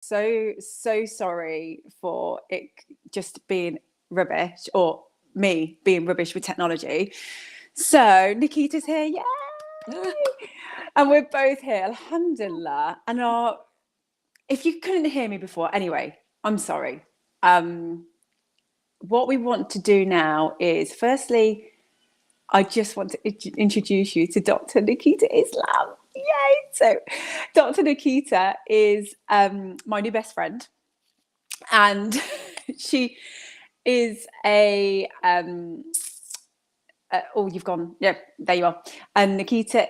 so sorry for it just being rubbish, or me being rubbish with technology. So Nikita's here, yay! And we're both here, alhamdulillah. And if you couldn't hear me before, anyway, I'm sorry. What we want to do now is, firstly, I just want to introduce you to Dr. Nikita Islam. Yay! So Dr. Nikita is my new best friend, and she is oh, you've gone. Yeah, there you are. And Nikita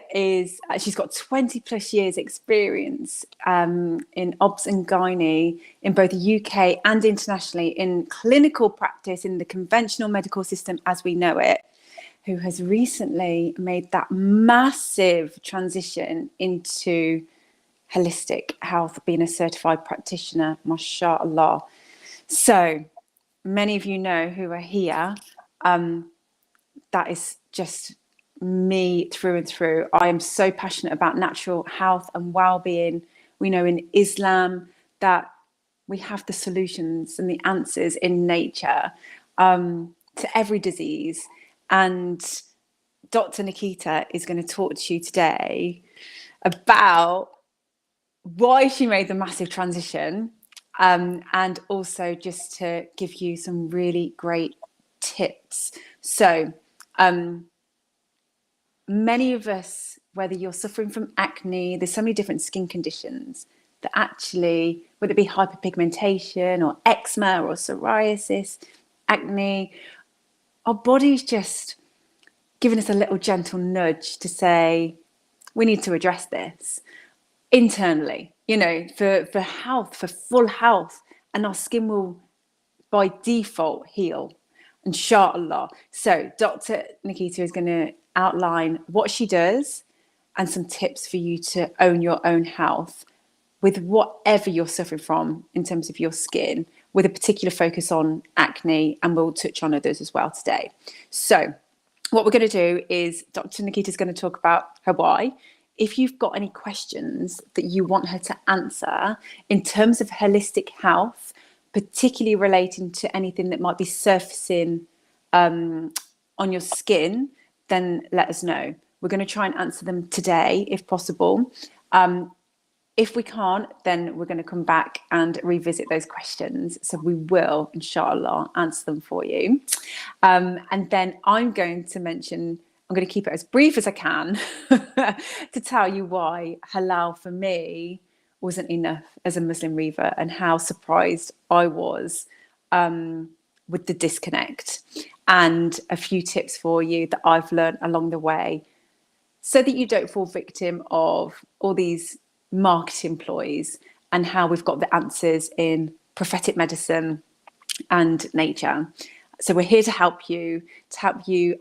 she's got 20 plus years experience in obs and gynae in both the UK and internationally in clinical practice in the conventional medical system as we know it, who has recently made that massive transition into holistic health, being a certified practitioner, Mashallah. So many of you know who are here. That is just me through and through. I am so passionate about natural health and well-being. We know in Islam that we have the solutions and the answers in nature to every disease. And Dr. Nikita is going to talk to you today about why she made the massive transition, and also just to give you some really great tips. So many of us, whether you're suffering from acne, there's so many different skin conditions that actually, whether it be hyperpigmentation or eczema or psoriasis, acne, our body's just giving us a little gentle nudge to say, we need to address this internally, for health, for full health, and our skin will by default heal, inshallah. So Dr. Nikita is going to outline what she does and some tips for you to own your own health with whatever you're suffering from in terms of your skin, with a particular focus on acne, and we'll touch on others as well today. So what we're going to do is Dr. Nikita is going to talk about her why. If you've got any questions that you want her to answer in terms of holistic health, particularly relating to anything that might be surfacing on your skin, then let us know. We're going to try and answer them today, if possible. If we can't, then we're going to come back and revisit those questions. So we will, inshallah, answer them for you. And then I'm going to keep it as brief as I can to tell you why halal for me wasn't enough as a Muslim Reaver, and how surprised I was with the disconnect, and a few tips for you that I've learned along the way so that you don't fall victim of all these marketing ploys, and how we've got the answers in prophetic medicine and nature. So we're here to help you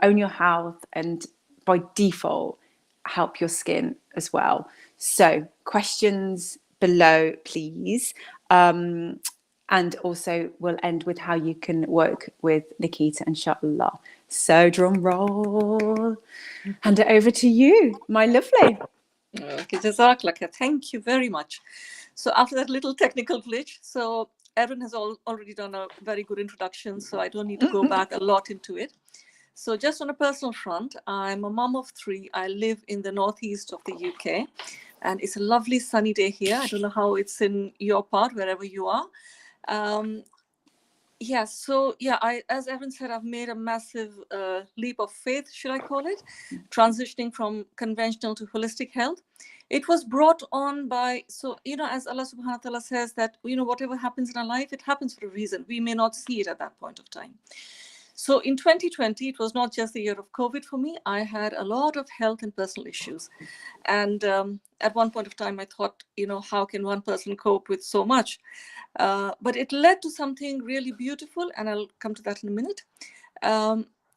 own your health, and by default, help your skin as well. So questions below, please. And also we'll end with how you can work with Nikita, inshallah. So drum roll. Hand it over to you, my lovely. Okay, Jazakallah. Thank you very much. So after that little technical glitch, so Erin has already done a very good introduction, so I don't need to go back a lot into it. So just on a personal front, I'm a mom of 3. I live in the northeast of the UK, and it's a lovely sunny day here. I don't know how it's in your part, wherever you are. As Evan said, I've made a massive leap of faith, should I call it, transitioning from conventional to holistic health. It was brought on by, as Allah subhanahu wa ta'ala says that, whatever happens in our life, it happens for a reason. We may not see it at that point of time. So in 2020, it was not just the year of COVID for me. I had a lot of health and personal issues. And at one point of time, I thought, how can one person cope with so much? But it led to something really beautiful, and I'll come to that in a minute.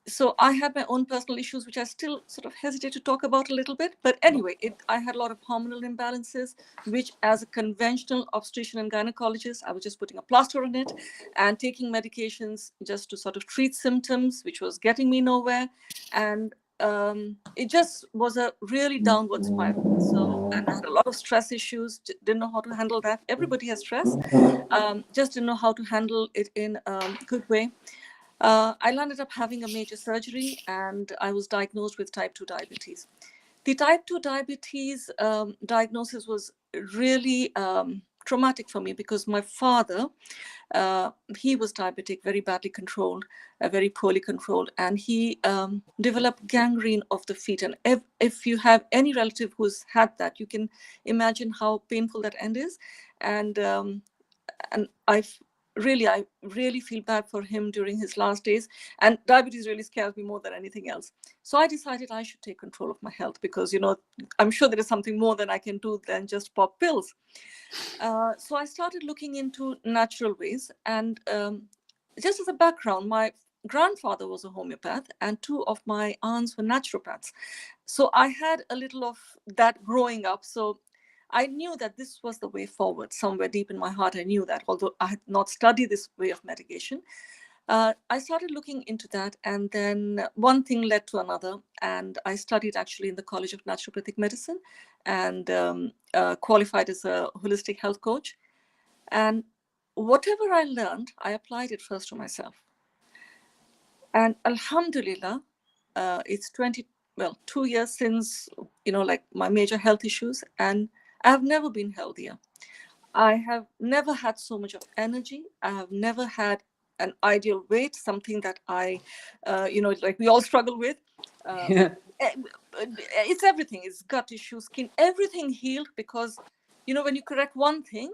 So I had my own personal issues, which I still sort of hesitate to talk about a little bit. But anyway, I had a lot of hormonal imbalances, which as a conventional obstetrician and gynecologist, I was just putting a plaster on it and taking medications just to sort of treat symptoms, which was getting me nowhere. And it just was a really downward spiral. So, and I had a lot of stress issues, didn't know how to handle that. Everybody has stress, just didn't know how to handle it in a good way. I landed up having a major surgery, and I was diagnosed with type 2 diabetes. The type 2 diabetes diagnosis was really traumatic for me, because my father, he was diabetic, very badly controlled, very poorly controlled, and he developed gangrene of the feet. And if you have any relative who's had that, you can imagine how painful that end is. And I really feel bad for him during his last days. And diabetes really scares me more than anything else. So I decided I should take control of my health, because, I'm sure there is something more that I can do than just pop pills. So I started looking into natural ways. And just as a background, my grandfather was a homeopath, and two of my aunts were naturopaths. So I had a little of that growing up. So I knew that this was the way forward. Somewhere deep in my heart, I knew that, although I had not studied this way of medication. I started looking into that, and then one thing led to another, and I studied actually in the College of Naturopathic Medicine, and qualified as a holistic health coach. And whatever I learned, I applied it first to myself. And Alhamdulillah, it's 2 years since, like my major health issues, and I have never been healthier. I have never had so much of energy. I have never had an ideal weight, something that I, like we all struggle with. Yeah. It's everything. It's gut issues, skin, everything healed, because, when you correct one thing,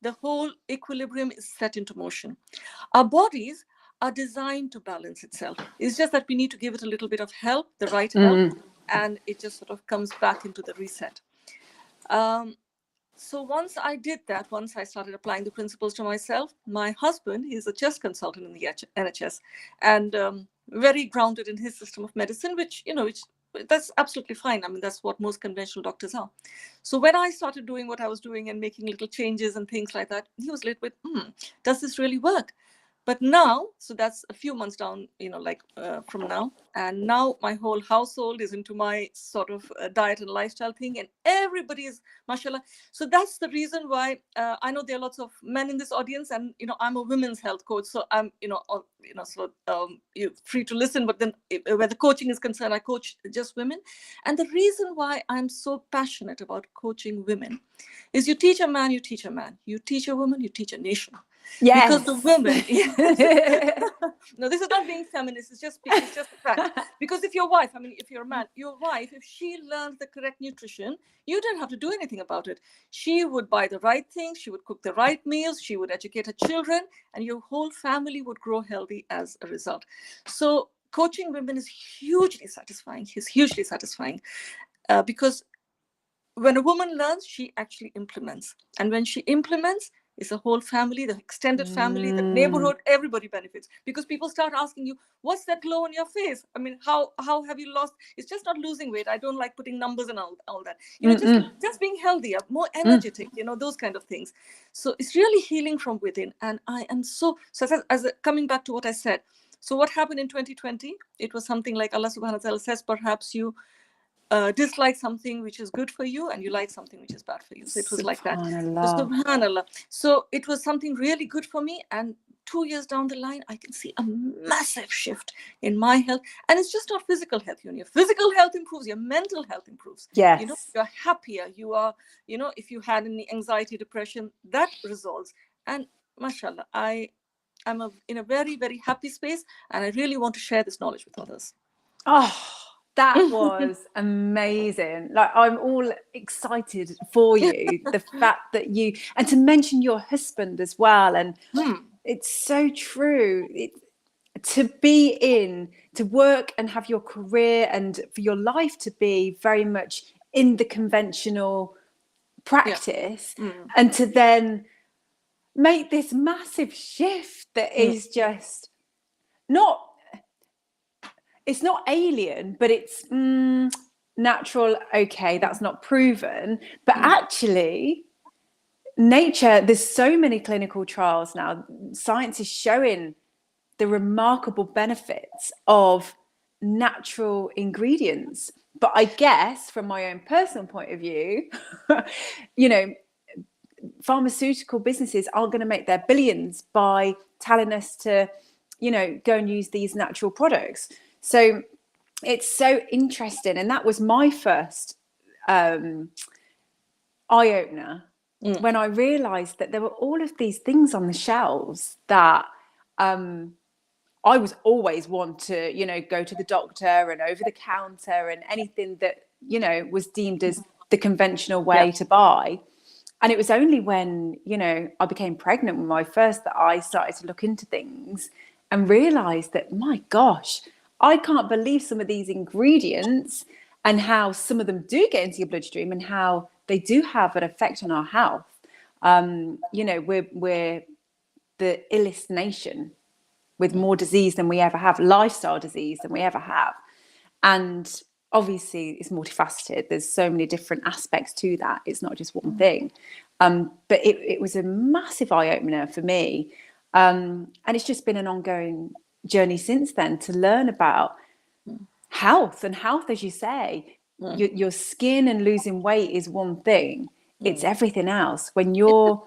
the whole equilibrium is set into motion. Our bodies are designed to balance itself. It's just that we need to give it a little bit of help, the right help, and it just sort of comes back into the reset. So once I did that, once I started applying the principles to myself, my husband, he's a chest consultant in the NHS, and very grounded in his system of medicine, which that's absolutely fine. I mean, that's what most conventional doctors are. So when I started doing what I was doing and making little changes and things like that, he was a little bit, does this really work? But now, so that's a few months down, from now. And now my whole household is into my sort of diet and lifestyle thing. And everybody is, mashallah. So that's the reason why I know there are lots of men in this audience. And, I'm a women's health coach. So I'm, you're free to listen. But then where the coaching is concerned, I coach just women. And the reason why I'm so passionate about coaching women is you teach a man, you teach a man. You teach a woman, you teach a nation. Yes. Because the women, no, this is not being feminist, it's just a fact. Because if you're a man, your wife, if she learned the correct nutrition, you didn't have to do anything about it. She would buy the right things, she would cook the right meals, she would educate her children, and your whole family would grow healthy as a result. So coaching women is hugely satisfying. Because when a woman learns, she implements. And when she implements, it's a whole family, the extended family, the neighborhood, everybody benefits. Because people start asking you, what's that glow on your face? I mean, how have you lost? It's just not losing weight. I don't like putting numbers and all that. Just being healthier, more energetic, those kind of things. So it's really healing from within. And I am coming back to what I said. So what happened in 2020? It was something like Allah subhanahu wa ta'ala says, perhaps you dislike something which is good for you, and you like something which is bad for you. So it was like that. So, subhanallah. So it was something really good for me, and 2 years down the line, I can see a massive shift in my health. And it's just not physical health. Your physical health improves, your mental health improves. Yes. You're happier. You are, if you had any anxiety, depression, that resolves. And mashallah, I'm in a very, very happy space, and I really want to share this knowledge with others. Oh, that was amazing. Like, I'm all excited for you. The fact that and to mention your husband as well. And it's so true. To work and have your career, and for your life to be very much in the conventional practice, and to then make this massive shift that is just it's not alien, but it's natural. Okay, that's not proven. But actually, nature, there's so many clinical trials now. Science is showing the remarkable benefits of natural ingredients. But I guess from my own personal point of view, you know, pharmaceutical businesses are going to make their billions by telling us to, you know, go and use these natural products. So it's so interesting. And that was my first eye-opener when I realized that there were all of these things on the shelves that I was always one to, you know, go to the doctor and over the counter and anything that, you know, was deemed as the conventional way to buy. And it was only when, you know, I became pregnant with my first that I started to look into things and realized that, my gosh, I can't believe some of these ingredients and how some of them do get into your bloodstream and how they do have an effect on our health. You know, we're the illest nation with more disease than we ever have, lifestyle disease than we ever have. And obviously it's multifaceted. There's so many different aspects to that. It's not just one thing. But it was a massive eye-opener for me. And it's just been an ongoing journey since then to learn about health. And health, as you say, your skin and losing weight is one thing. It's everything else. When you're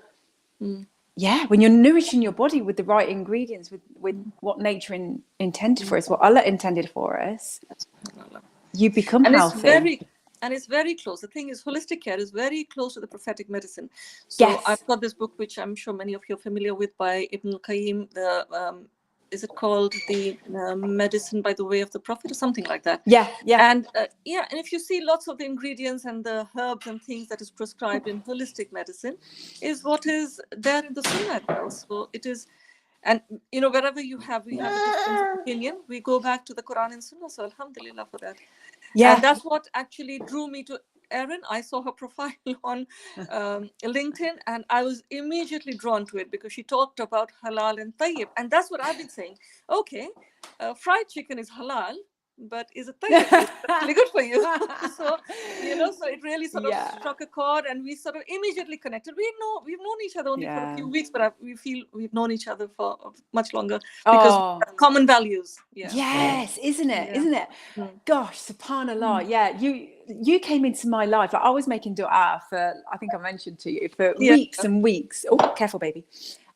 when you're nourishing your body with the right ingredients, with what nature intended for us, what Allah intended for us, you become healthy. It's very close. The thing is, holistic care is very close to the prophetic medicine. So I've got this book, which I'm sure many of you are familiar with, by Ibn al-Qayyim, is it called the Medicine by the Way of the Prophet or something like that? And if you see lots of the ingredients and the herbs and things that is prescribed in holistic medicine is what is there in the Sunnah as well. So it is, and you know, wherever we have a difference of opinion, we go back to the Quran and Sunnah. So alhamdulillah for that. And that's what actually drew me to Erin. I saw her profile on LinkedIn and I was immediately drawn to it because she talked about halal and tayyib. And that's what I've been saying. Okay, fried chicken is halal, but is it tayyib? It's actually good for you. So, you know, so it really sort of struck a chord and we sort of immediately connected. We've known each other only for a few weeks, but we feel we've known each other for much longer because we have common values. Yes, isn't it? Isn't it? Gosh, subhanallah. You came into my life. Like, I was making dua for, I think I mentioned to you, for weeks and weeks. Oh, careful, baby.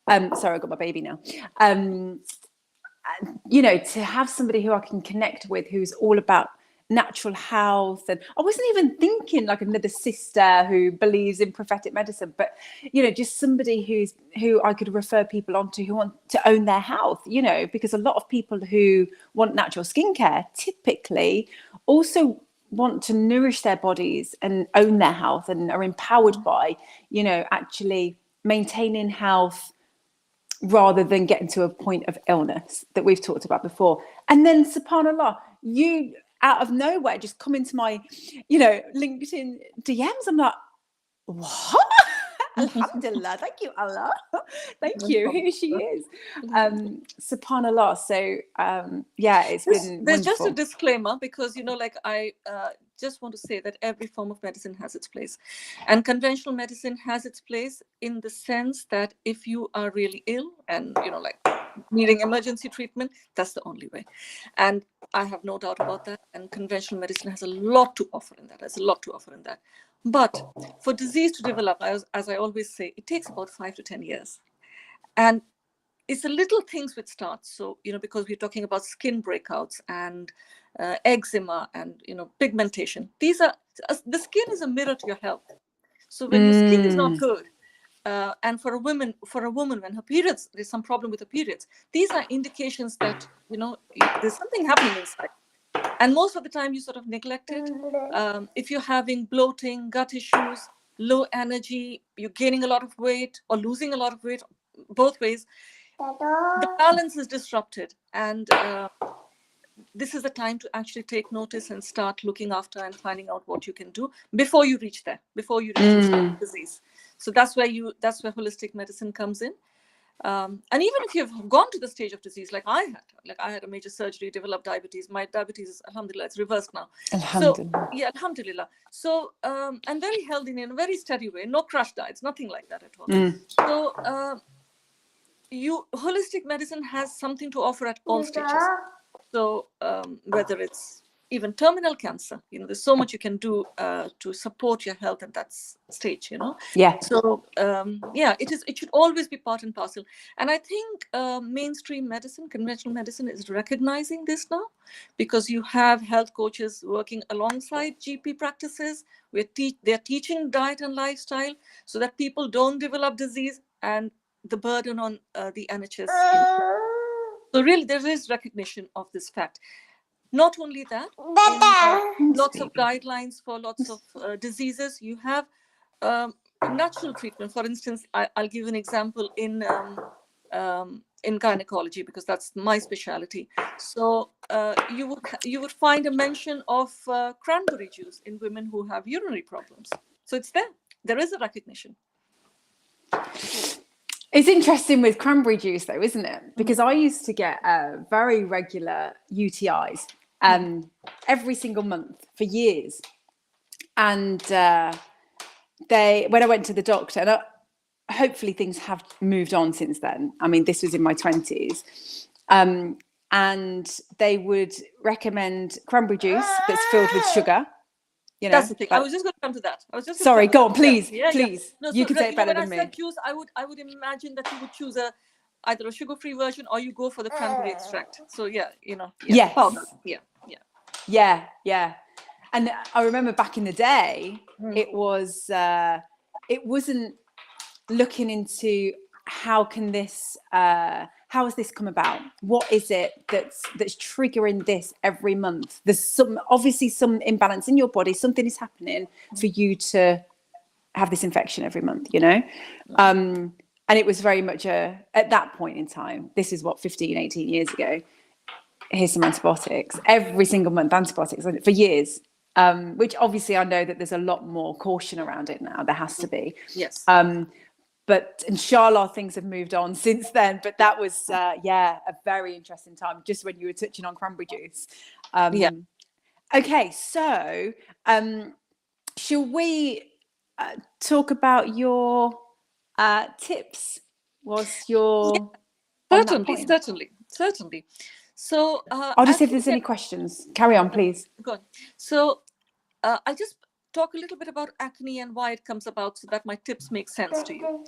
Sorry, I got my baby now. You know, to have somebody who I can connect with, who's all about natural health. And I wasn't even thinking like another sister who believes in prophetic medicine, but, you know, just somebody who I could refer people onto who want to own their health, you know, because a lot of people who want natural skincare typically also want to nourish their bodies and own their health and are empowered by, you know, actually maintaining health rather than getting to a point of illness that we've talked about before. And then subhanallah, you out of nowhere just come into my, you know, LinkedIn DMs. I'm like, what? Alhamdulillah, thank you, Allah. Thank you. Here she is. Subhanallah. So it's been there's wonderful. Just a disclaimer, because, you know, like I just want to say that every form of medicine has its place, and conventional medicine has its place in the sense that if you are really ill and, you know, like needing emergency treatment, that's the only way. And I have no doubt about that. And conventional medicine has a lot to offer in that. But for disease to develop, as I always say, it takes about 5 to 10 years. And it's the little things which start. So, you know, because we're talking about skin breakouts and eczema and, you know, pigmentation. These are, the skin is a mirror to your health. So when your skin is not good, and for a woman when her periods, there's some problem with her periods, these are indications that, you know, there's something happening inside. And most of the time you sort of neglect it. If you're having bloating, gut issues, low energy, you're gaining a lot of weight or losing a lot of weight, both ways, the balance is disrupted. And this is the time to actually take notice and start looking after and finding out what you can do before you reach the disease. So that's where holistic medicine comes in. And even if you've gone to the stage of disease, like I had a major surgery, developed diabetes. My diabetes is, alhamdulillah, it's reversed now. Alhamdulillah. So, alhamdulillah. So, and very healthy in a very steady way, no crash diets, nothing like that at all. So, holistic medicine has something to offer at all stages. So whether it's even terminal cancer, there's so much you can do to support your health at that stage, Yeah. So it should always be part and parcel. And I think mainstream medicine, conventional medicine, is recognizing this now, because you have health coaches working alongside GP practices. They're teaching diet and lifestyle so that people don't develop disease and the burden on the NHS. So really, there is recognition of this fact. Not only that, in lots of guidelines for lots of diseases, you have natural treatment. For instance, I'll give an example in gynecology, because that's my specialty. So you would find a mention of cranberry juice in women who have urinary problems. So it's there. There is a recognition. It's interesting with cranberry juice, though, isn't it? Because I used to get very regular UTIs every single month for years. And when I went to the doctor, and hopefully things have moved on since then. I mean, this was in my 20s. And they would recommend cranberry juice that's filled with sugar. That's the thing. I was just going to come to that. Sorry, go on, please, please. Yeah. No, you can say it better than me. When I said juice, I would imagine that you would choose either a sugar-free version or you go for the cranberry extract. So Yes. Powder. Yeah. And I remember back in the day, it wasn't looking into how has this come about? What is it that's triggering this every month? There's obviously some imbalance in your body. Something is happening for you to have this infection every month, and it was very much at that point in time, this is 15, 18 years ago, here's some antibiotics every single month, antibiotics for years, which obviously I know that there's a lot more caution around it now. There has to be. Yes. But inshallah, things have moved on since then. But that was, a very interesting time, just when you were touching on cranberry juice. Okay, so shall we talk about your tips? What's your... Certainly. So I'll just see if there's any questions. Carry on, please. Go on. So I'll just talk a little bit about acne and why it comes about, so that my tips make sense to you.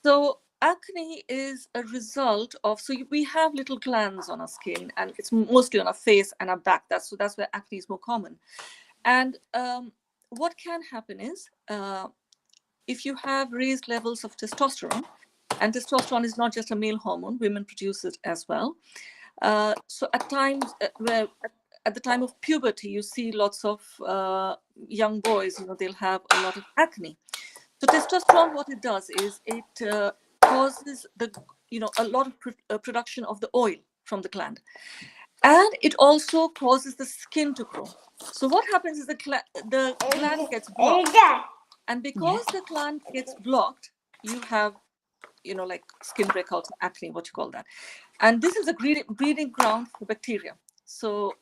So acne is a result of, we have little glands on our skin, and it's mostly on our face and our back. That's where acne is more common. And what can happen is, if you have raised levels of testosterone, and testosterone is not just a male hormone, women produce it as well. So at times at the time of puberty, you see lots of young boys, they'll have a lot of acne. So testosterone, what it does is it causes a lot of production of the oil from the gland, and it also causes the skin to grow. So what happens is the gland gets blocked, and because the gland gets blocked, you have like skin breakouts, acne, what you call that, and this is a breeding ground for bacteria. So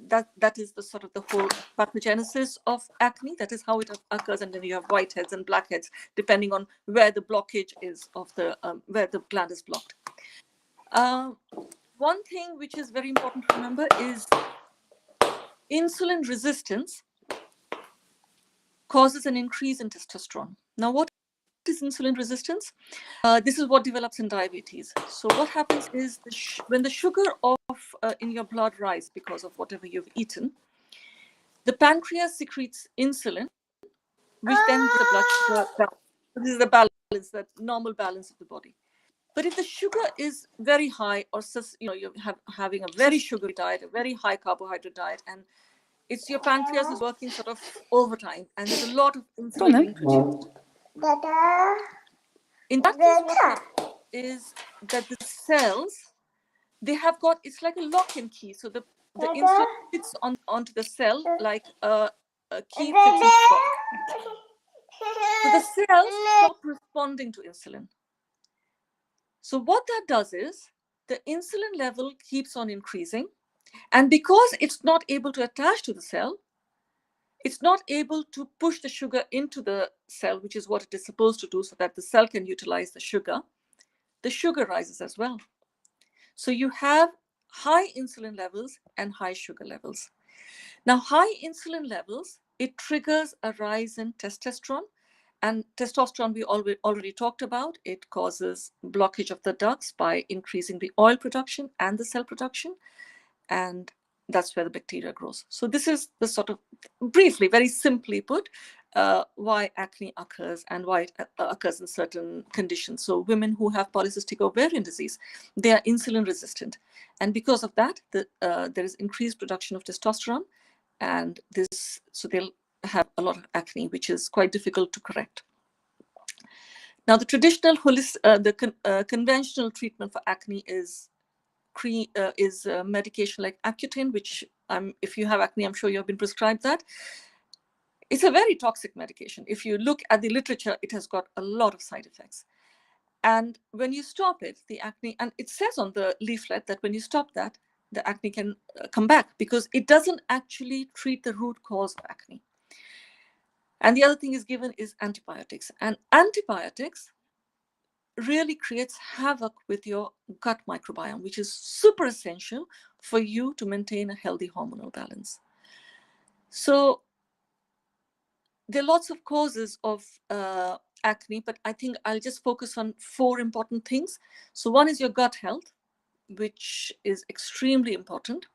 that is the sort of the whole pathogenesis of acne. That is how it occurs, and then you have whiteheads and blackheads depending on where the blockage is of the where the gland is blocked. One thing which is very important to remember is insulin resistance causes an increase in testosterone. Now, what is insulin resistance? This is what develops in diabetes. So what happens is when the sugar in your blood rise because of whatever you've eaten, the pancreas secretes insulin, which then the blood sugar balance. This is the balance, that normal balance of the body. But if the sugar is very high, or you're having a very sugary diet, a very high carbohydrate diet, and it's your pancreas is working sort of overtime, and there's a lot of insulin being produced. In that case, is that the cells, they have got, it's like a lock and key. So the insulin fits onto the cell like a key fits into the lock. So the cells stop responding to insulin. So what that does is the insulin level keeps on increasing, and because it's not able to attach to the cell, it's not able to push the sugar into the cell, which is what it is supposed to do, so that the cell can utilize the sugar rises as well. So you have high insulin levels and high sugar levels. Now, high insulin levels, it triggers a rise in testosterone. And testosterone, we already talked about. It causes blockage of the ducts by increasing the oil production and the cell production. And that's where the bacteria grows. So this is the sort of, briefly, very simply put, why acne occurs and why it occurs in certain conditions. So women who have polycystic ovarian disease, they are insulin resistant. And because of that, there is increased production of testosterone. And so they'll have a lot of acne, which is quite difficult to correct. Now, the traditional conventional treatment for acne is medication like Accutane, which if you have acne, I'm sure you have been prescribed that. It's a very toxic medication. If you look at the literature, it has got a lot of side effects. And when you stop it, the acne, and it says on the leaflet that when you stop that, the acne can come back because it doesn't actually treat the root cause of acne. And the other thing is given is antibiotics. And antibiotics really creates havoc with your gut microbiome, which is super essential for you to maintain a healthy hormonal balance. So there are lots of causes of acne, but I think I'll just focus on 4 important things. So one is your gut health, which is extremely important.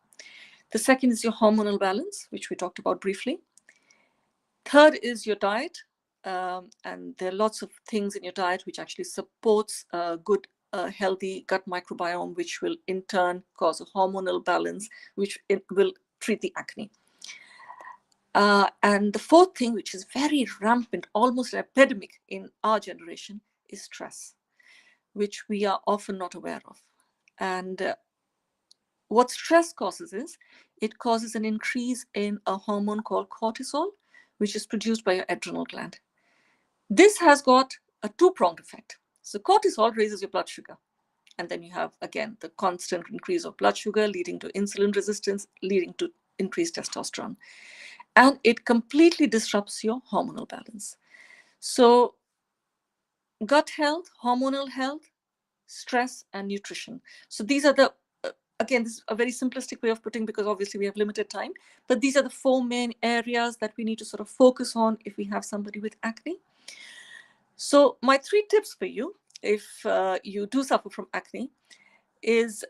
The second is your hormonal balance, which we talked about briefly. Third is your diet. And there are lots of things in your diet which actually supports a good, healthy gut microbiome, which will in turn cause a hormonal balance, which will treat the acne. And the fourth thing, which is very rampant, almost an epidemic in our generation, is stress, which we are often not aware of. And what stress causes is, it causes an increase in a hormone called cortisol, which is produced by your adrenal gland. This has got a 2-pronged effect. So cortisol raises your blood sugar. And then you have, again, the constant increase of blood sugar leading to insulin resistance, leading to increased testosterone. And it completely disrupts your hormonal balance. So gut health, hormonal health, stress, and nutrition. So these are the, again, this is a very simplistic way of putting, because obviously we have limited time, but these are the 4 main areas that we need to sort of focus on if we have somebody with acne. So my 3 tips for you, if you do suffer from acne, is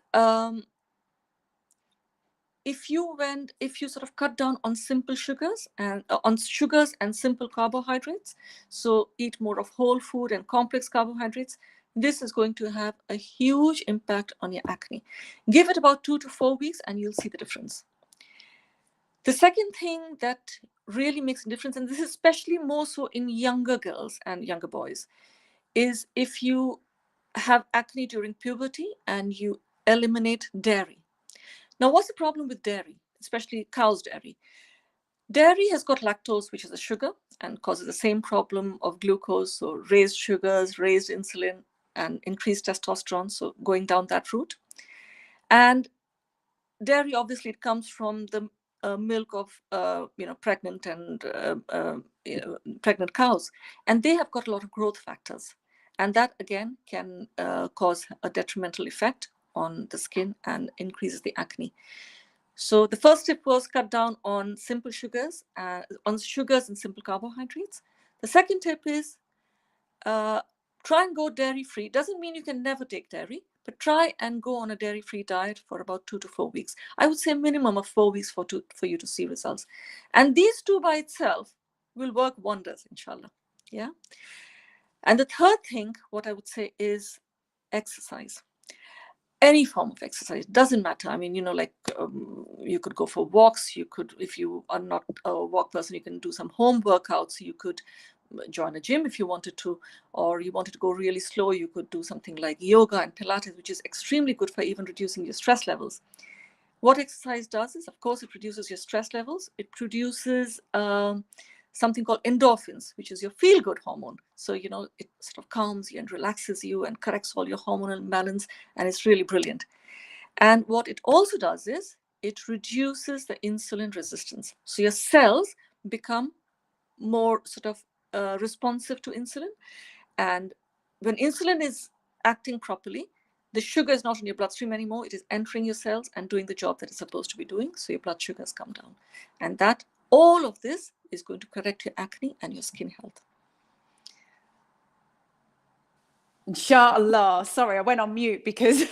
if you sort of cut down on simple sugars and simple carbohydrates, so eat more of whole food and complex carbohydrates, this is going to have a huge impact on your acne. Give it about 2 to 4 weeks and you'll see the difference. The second thing that really makes a difference, and this is especially more so in younger girls and younger boys, is if you have acne during puberty and you eliminate dairy. Now, what's the problem with dairy, especially cow's dairy? Dairy has got lactose, which is a sugar, and causes the same problem of glucose, so raised sugars, raised insulin, and increased testosterone, so going down that route. And dairy, obviously, it comes from the milk of pregnant and pregnant cows, and they have got a lot of growth factors, and that again can cause a detrimental effect on the skin and increases the acne. So the first tip was cut down on simple sugars, and simple carbohydrates. The second tip is try and go dairy-free. Doesn't mean you can never take dairy, but try and go on a dairy-free diet for about 2 to 4 weeks. I would say minimum of 4 weeks for you to see results. And these 2 by itself will work wonders, inshallah. Yeah. And the third thing, what I would say is exercise. Any form of exercise, doesn't matter. I mean, you could go for walks. You could, if you are not a walk person, you can do some home workouts. You could join a gym if you wanted to, or you wanted to go really slow, you could do something like yoga and Pilates, which is extremely good for even reducing your stress levels. What exercise does is, of course, it reduces your stress levels. It produces something called endorphins, which is your feel-good hormone. So, it sort of calms you and relaxes you and corrects all your hormonal imbalance, and it's really brilliant. And what it also does is it reduces the insulin resistance. So your cells become more sort of responsive to insulin. And when insulin is acting properly, the sugar is not in your bloodstream anymore. It is entering your cells and doing the job that it's supposed to be doing. So your blood sugars come down. And that all of this is going to correct your acne and your skin health. Inshallah. Sorry, I went on mute because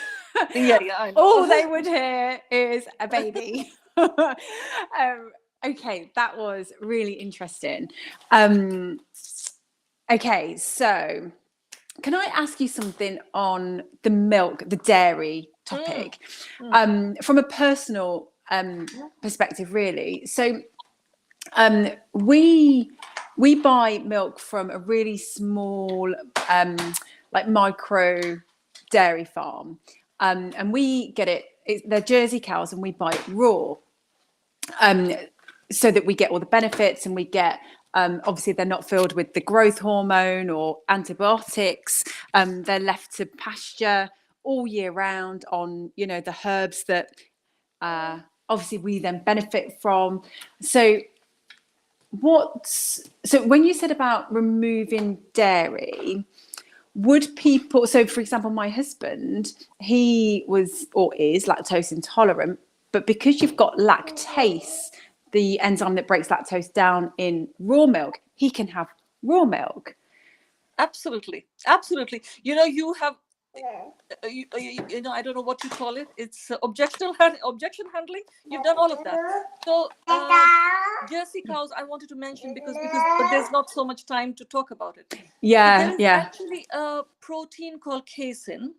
Yeah, I know. all they would hear is a baby. Okay, that was really interesting. Okay, so can I ask you something on the milk, the dairy topic, from a personal perspective, really? So we buy milk from a really small, like micro dairy farm, and we get it. They're Jersey cows, and we buy it raw, so that we get all the benefits, and we get. Obviously, they're not filled with the growth hormone or antibiotics. They're left to pasture all year round on, the herbs that obviously we then benefit from. So when you said about removing dairy, would people, so for example, my husband, he was or is lactose intolerant, but because you've got lactase, the enzyme that breaks lactose down in raw milk, he can have raw milk. Absolutely. You have, I don't know what you call it. It's objection handling. You've done all of that. So Jersey cows, I wanted to mention because but there's not so much time to talk about it. Yeah, there is actually a protein called casein,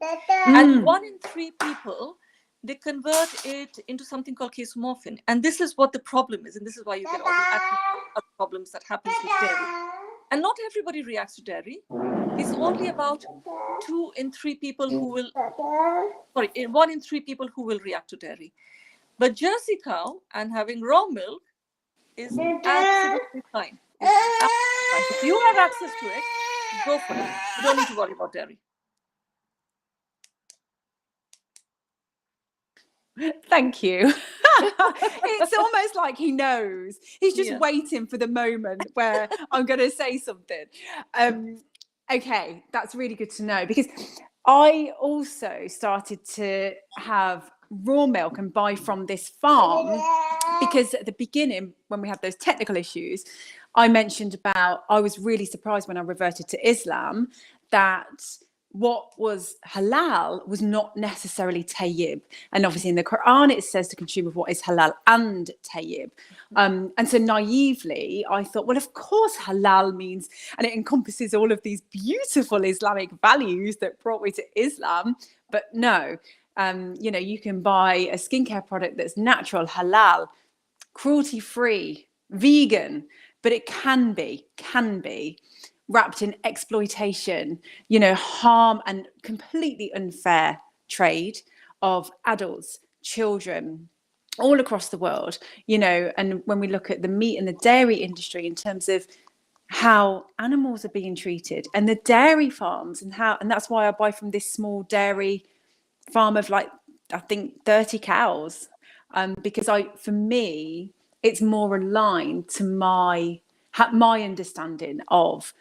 and 1 in 3 people, they convert it into something called casomorphin, and this is what the problem is, and this is why you get all the acne problems that happens with dairy. And not everybody reacts to dairy. It's only about 2 in 3 people who will, 1 in 3 people who will react to dairy. But Jersey cow and having raw milk is absolutely fine. It's absolutely fine. If you have access to it, go for it. You don't need to worry about dairy. Thank you. It's almost like he knows. He's just waiting for the moment where I'm going to say something. Okay, that's really good to know, because I also started to have raw milk and buy from this farm, because at the beginning, when we had those technical issues, I mentioned about, I was really surprised when I reverted to Islam that what was halal was not necessarily tayyib. And obviously in the Quran, it says to consume of what is halal and tayyib. And so naively, I thought, well, of course, halal means, and it encompasses all of these beautiful Islamic values that brought me to Islam. But no, you can buy a skincare product that's natural, halal, cruelty-free, vegan, but it can be wrapped in exploitation, harm and completely unfair trade of adults, children, all across the world, and when we look at the meat and the dairy industry in terms of how animals are being treated, and the dairy farms, and that's why I buy from this small dairy farm of I think 30 cows, because for me, it's more aligned to my understanding of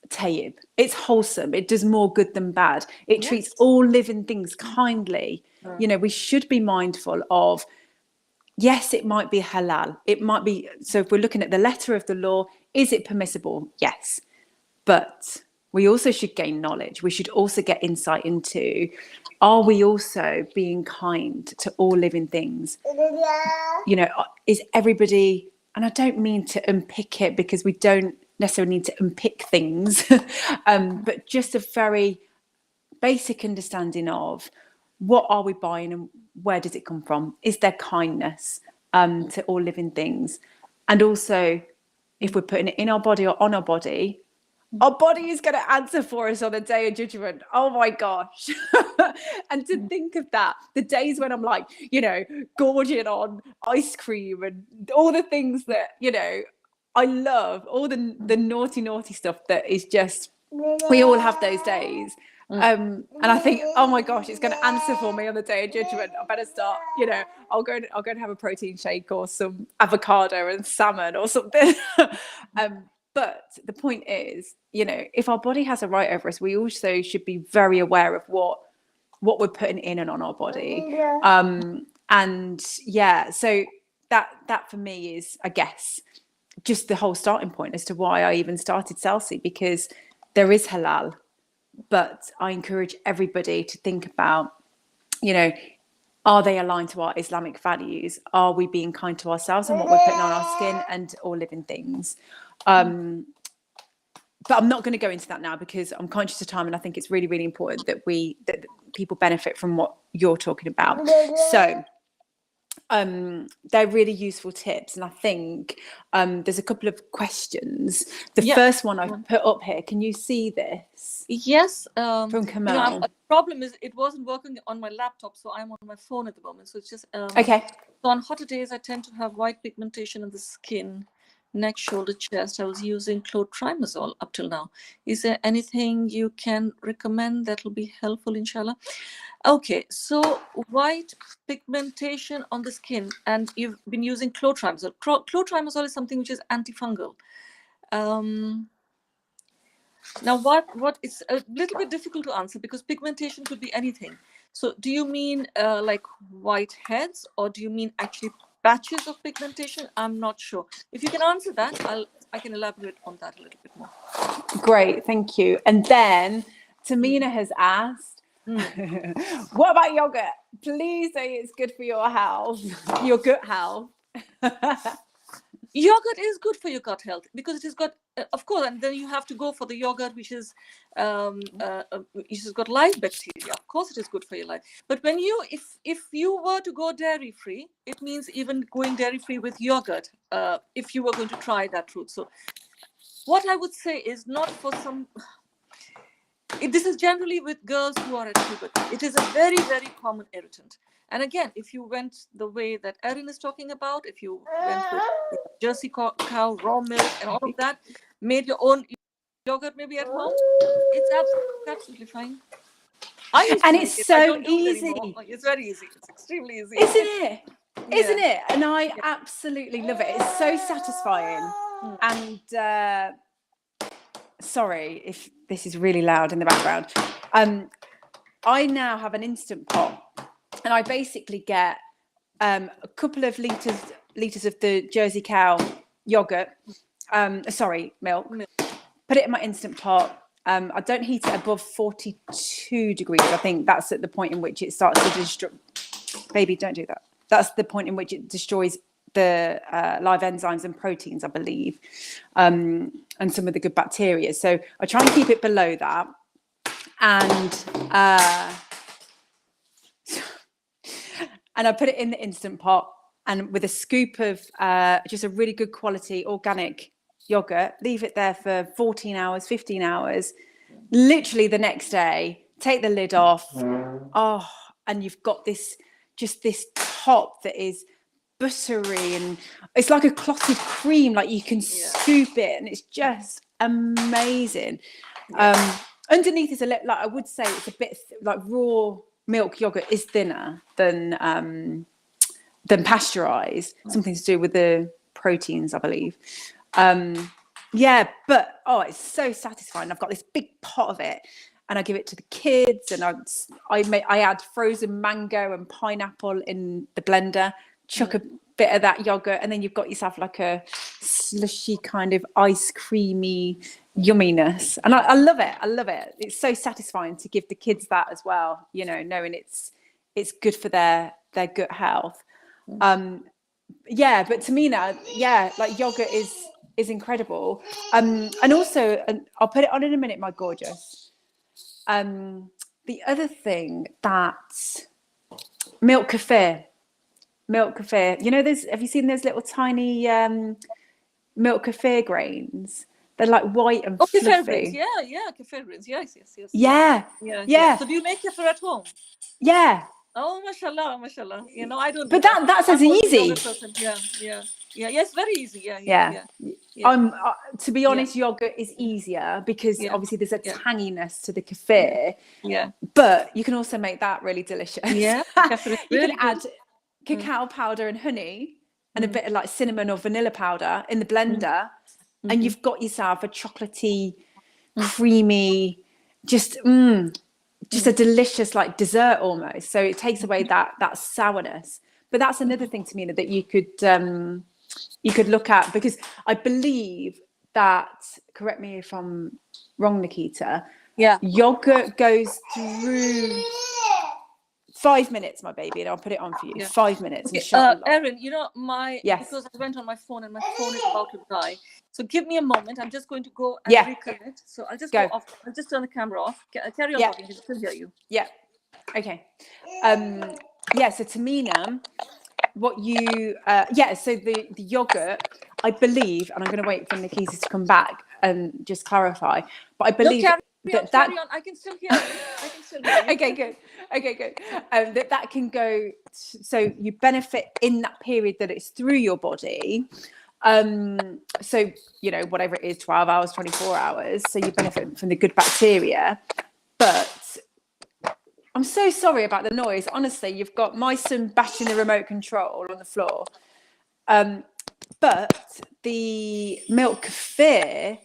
tayyib. It's wholesome. It does more good than bad. It treats all living things kindly. We should be mindful of, yes, it might be halal. It might be, so if we're looking at the letter of the law, is it permissible? Yes. But we also should gain knowledge. We should also get insight into, are we also being kind to all living things? Is everybody, and I don't mean to unpick it, because we don't necessarily need to unpick things, but just a very basic understanding of, what are we buying and where does it come from? Is there kindness to all living things? And also, if we're putting it in our body or on our body is going to answer for us on the day of judgment. Oh my gosh. And to think of that, the days when I'm gorging on ice cream and all the things that, I love, all the naughty stuff that is just, we all have those days. And I think, oh my gosh, it's going to answer for me on the day of judgment. I better start, I'll go and have a protein shake or some avocado and salmon or something. But the point is, if our body has a right over us, we also should be very aware of what what we're putting in and on our body. And yeah, so that for me is, I guess, just the whole starting point as to why I even started Celsi, because there is halal, but I encourage everybody to think about, you know, are they aligned to our Islamic values? Are we being kind to ourselves and what we're putting on our skin and all living things? But I'm not going to go into that now because I'm conscious of time, and I think it's really, really important that people benefit from what you're talking about. So they're really useful tips, and I think there's a couple of questions. The first one I've put up here, can you see this? Yes. From Kamal. The problem is it wasn't working on my laptop, so I'm on my phone at the moment. So it's just okay. So on hotter days, I tend to have white pigmentation in the skin, neck, shoulder, chest. I was using clotrimazole up till now. Is there anything you can recommend that will be helpful, inshallah? Okay, so white pigmentation on the skin, and you've been using clotrimazole. Clotrimazole is something which is antifungal. Now, what it's a little bit difficult to answer because pigmentation could be anything. So do you mean like white heads, or do you mean actually patches of pigmentation? I'm not sure. If you can answer that, I can elaborate on that a little bit more. Great, thank you. And then Tamina has asked, what about yogurt? Please say it's good for your health, your gut health. Yogurt is good for your gut health because it has got, of course, and then you have to go for the yogurt which has got live bacteria. Of course, it is good for your life. But when if you were to go dairy free, it means even going dairy free with yogurt. If you were going to try that route, so what I would say is not for some. This is generally with girls who are at puberty. It is a very, very common irritant. And again, if you went the way that Erin is talking about, if you went with Jersey cow, raw milk, and all of that, made your own yogurt maybe at home, it's absolutely fine. And it's so easy. It's very easy. It's extremely easy. Isn't it? Yeah. Isn't it? And I absolutely love it. It's so satisfying. And sorry if this is really loud in the background. I now have an Instant Pot. And I basically get a couple of litres of the Jersey cow yogurt, milk, put it in my Instant Pot. I don't heat it above 42 degrees. I think that's at the point in which it starts to destroy. Baby, don't do that. That's the point in which it destroys the live enzymes and proteins, I believe, and some of the good bacteria. So I try and keep it below that. And I put it in the Instant Pot, and with a scoop of just a really good quality organic yogurt, leave it there for 14 hours, 15 hours, literally the next day, take the lid off. Oh, and you've got this top that is buttery, and it's like a clotted cream, like you can scoop it, and it's just amazing. Underneath is a little, like I would say it's a bit like raw milk yogurt is thinner than pasteurized, something to do with the proteins, I believe. But it's so satisfying. I've got this big pot of it, and I give it to the kids, and I add frozen mango and pineapple in the blender, chuck a bit of that yogurt, and then you've got yourself like a slushy kind of ice creamy yumminess. And I love it. It's so satisfying to give the kids that as well, you know, knowing it's good for their gut health. But Tamina, like yogurt is incredible. And also, and I'll put it on in a minute, my gorgeous. The other thing that milk kefir, you know, have you seen those little tiny milk kefir grains? They're like white and fluffy. Kefir grains. Kefir grains. Yes. Yeah. So do you make kefir at home? Yeah. Oh, mashallah. You know, I don't. But that's as easy. Yeah. Yes, very easy. Yeah. To be honest, yogurt is easier because obviously there's a tanginess to the kefir. Yeah. But you can also make that really delicious. Yeah. You can add cacao powder and honey and a bit of like cinnamon or vanilla powder in the blender, and you've got yourself a chocolatey, creamy, just just a delicious like dessert almost. So it takes away that sourness. But that's another thing, Tamina, that you could look at, because I believe that, correct me if I'm wrong, Nikita, yogurt goes through 5 minutes, my baby, and I'll put it on for you. 5 minutes. Okay. Erin, yes. because I went on my phone and my phone is about to die. So give me a moment. I'm just going to go and reconnect. So I'll just go off. I'll just turn the camera off. Carry on talking. I can hear you. Yeah. Okay. So Tamina, what you so the yogurt, I believe, and I'm going to wait for Nikita to come back and just clarify, but I believe carry on. I can still hear you. Okay, good. That can go, so you benefit in that period that it's through your body. So whatever it is, 12 hours, 24 hours, so you benefit from the good bacteria. But I'm so sorry about the noise. Honestly, you've got my son bashing the remote control on the floor. But the milk kefir,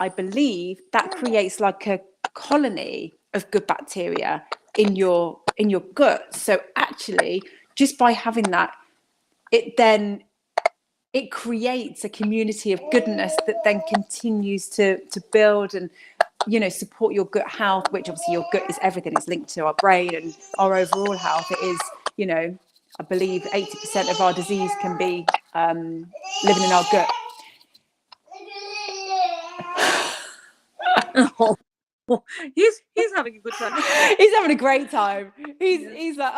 I believe, that creates like a colony of good bacteria in your gut. So actually, just by having that, it creates a community of goodness that then continues to build and support your gut health, which obviously your gut is everything. It's linked to our brain and our overall health. It is, I believe 80% of our disease can be living in our gut. He's having a good time. He's having a great time. He's like,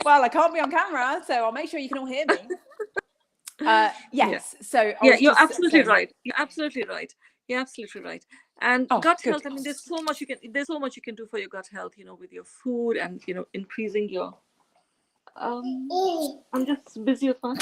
well, I can't be on camera, so I'll make sure you can all hear me. So you're absolutely right. And gut health, I mean, there's so much you can do for your gut health, with your food and increasing your I'm just busy with one.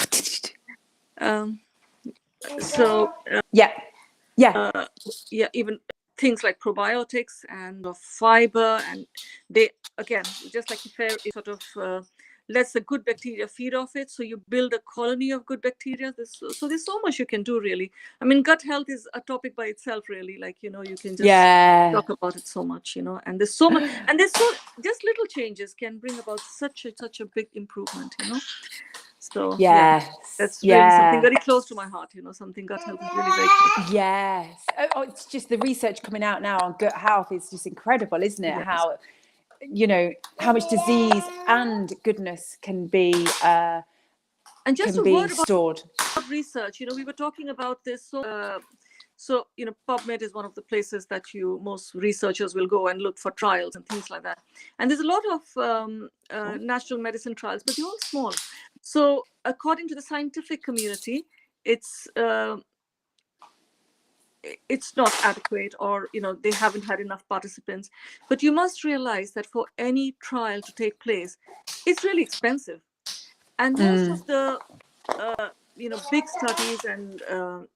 Even things like probiotics and fiber, and they, again, just like kefir, it sort of lets the good bacteria feed off it, so you build a colony of good bacteria. So there's so much you can do, really. I mean, gut health is a topic by itself, really. Like, you can just talk about it so much, and there's so much, and just little changes can bring about such a big improvement, So that's really something very close to my heart, something gut health is really very close. Yes. It's just the research coming out now on gut health is just incredible, isn't it? How how much disease and goodness can be and just can be stored. Research, we were talking about this. So PubMed is one of the places that most researchers will go and look for trials and things like that. And there's a lot of natural medicine trials, but they're all small. So according to the scientific community, it's not adequate, or they haven't had enough participants. But you must realize that for any trial to take place, it's really expensive, and most of the big studies and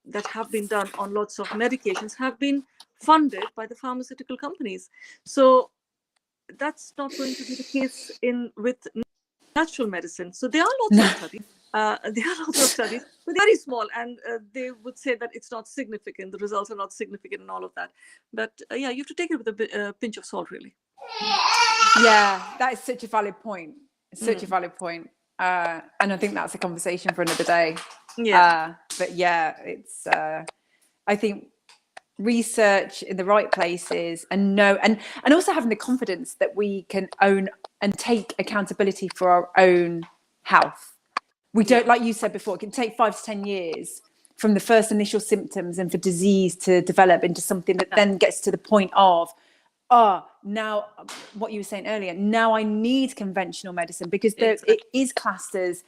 that have been done on lots of medications have been funded by the pharmaceutical companies. So that's not going to be the case with natural medicine. So there are lots of studies. But they're very small, and they would say that it's not significant. The results are not significant and all of that. But you have to take it with a pinch of salt, really. Yeah, that is such a valid point. Such a valid point. And I think that's a conversation for another day. But it's I think research in the right places, and also having the confidence that we can own and take accountability for our own health. We don't, like you said before, it can take 5 to 10 years from the first initial symptoms and for disease to develop into something that then gets to the point of, now, what you were saying earlier, now I need conventional medicine, because it is classed as,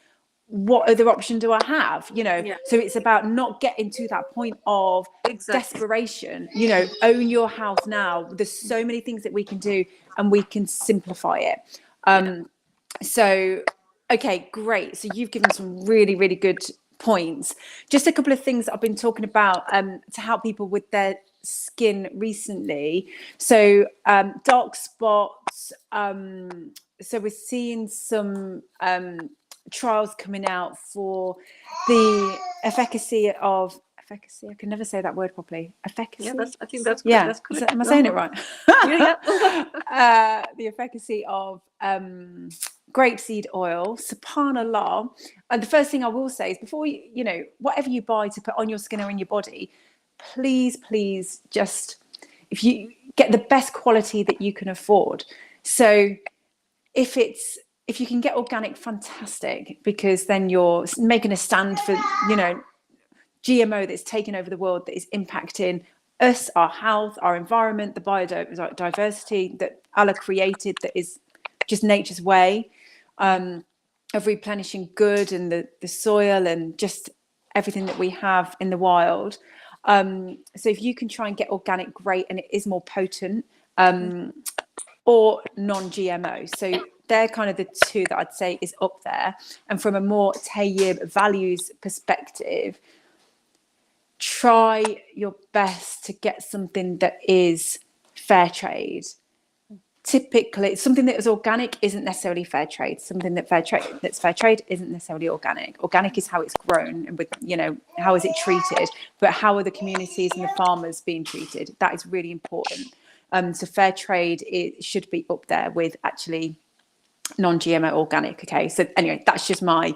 what other option do I have? So it's about not getting to that point of desperation. Own your health now. There's so many things that we can do, and we can simplify it. So, okay, great. So you've given some really, really good points. Just a couple of things that I've been talking about to help people with their skin recently. So dark spots. So we're seeing some trials coming out for the efficacy of efficacy. I can never say that word properly. Efficacy. Yeah, I think that's good. Yeah. That's correct. Am I saying it right? Yeah. The efficacy of grapeseed oil, subhanallah. And the first thing I will say is before you know, whatever you buy to put on your skin or in your body, please just, if you get the best quality that you can afford. So if you can get organic, fantastic, because then you're making a stand for, you know, GMO that's taken over the world, that is impacting us, our health, our environment, the biodiversity that Allah created, that is just nature's way of replenishing good, and the soil and just everything that we have in the wild. So if you can try and get organic, great, and it is more potent, or non-GMO. So they're kind of the two that I'd say is up there. And from a more tayyib values perspective, try your best to get something that is fair trade. Typically, something that is organic isn't necessarily fair trade. Something that's fair trade isn't necessarily organic. Organic is how it's grown, and with, you know, how is it treated, but how are the communities and the farmers being treated? That is really important. So fair trade, it should be up there with actually non-GMO organic. Okay, so anyway, that's just my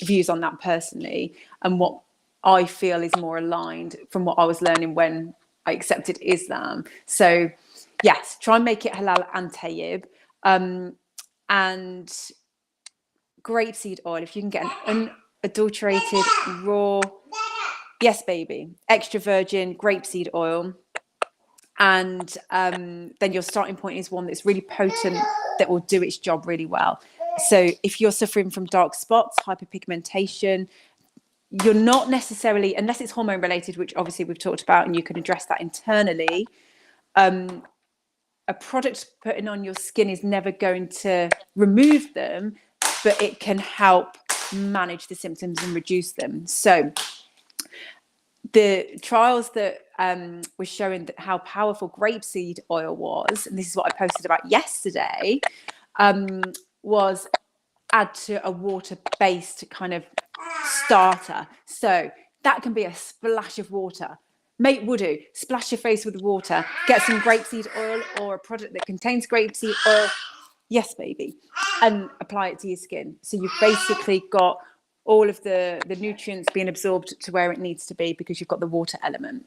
views on that personally, and what I feel is more aligned from what I was learning when I accepted Islam. So yes, try and make it halal and tayyib. And grapeseed oil, if you can get an unadulterated raw, yes baby, extra virgin grapeseed oil, and then your starting point is one that's really potent, that will do its job really well. So if you're suffering from dark spots, hyperpigmentation, you're not necessarily, unless it's hormone related, which obviously we've talked about, and you can address that internally, a product putting on your skin is never going to remove them, but it can help manage the symptoms and reduce them. So the trials that were showing that how powerful grapeseed oil was, and this is what I posted about yesterday, was add to a water-based kind of starter. So that can be a splash of water. Make wudu, splash your face with water, get some grapeseed oil or a product that contains grapeseed oil, yes baby, and apply it to your skin. So you've basically got all of the nutrients being absorbed to where it needs to be, because you've got the water element.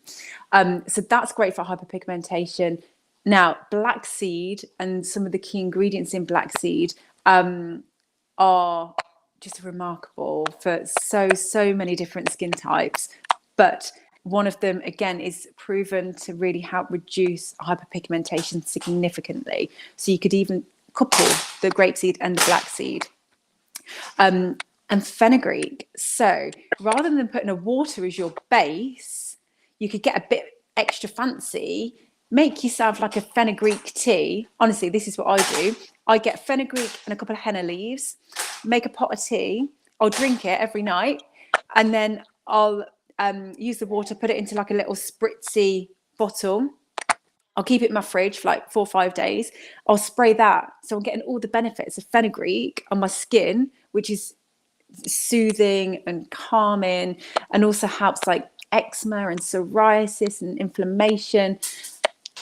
So that's great for hyperpigmentation. Now, black seed and some of the key ingredients in black seed are just remarkable for so many different skin types. But one of them, again, is proven to really help reduce hyperpigmentation significantly. So you could even couple the grapeseed and the black seed. And fenugreek. So rather than putting a water as your base, you could get a bit extra fancy, make yourself like a fenugreek tea. Honestly, this is what I do. I get fenugreek and a couple of henna leaves, make a pot of tea. I'll drink it every night, and then I'll use the water, put it into like a little spritzy bottle. I'll keep it in my fridge for like 4 or 5 days. I'll spray that. So I'm getting all the benefits of fenugreek on my skin, which is soothing and calming, and also helps like eczema and psoriasis and inflammation,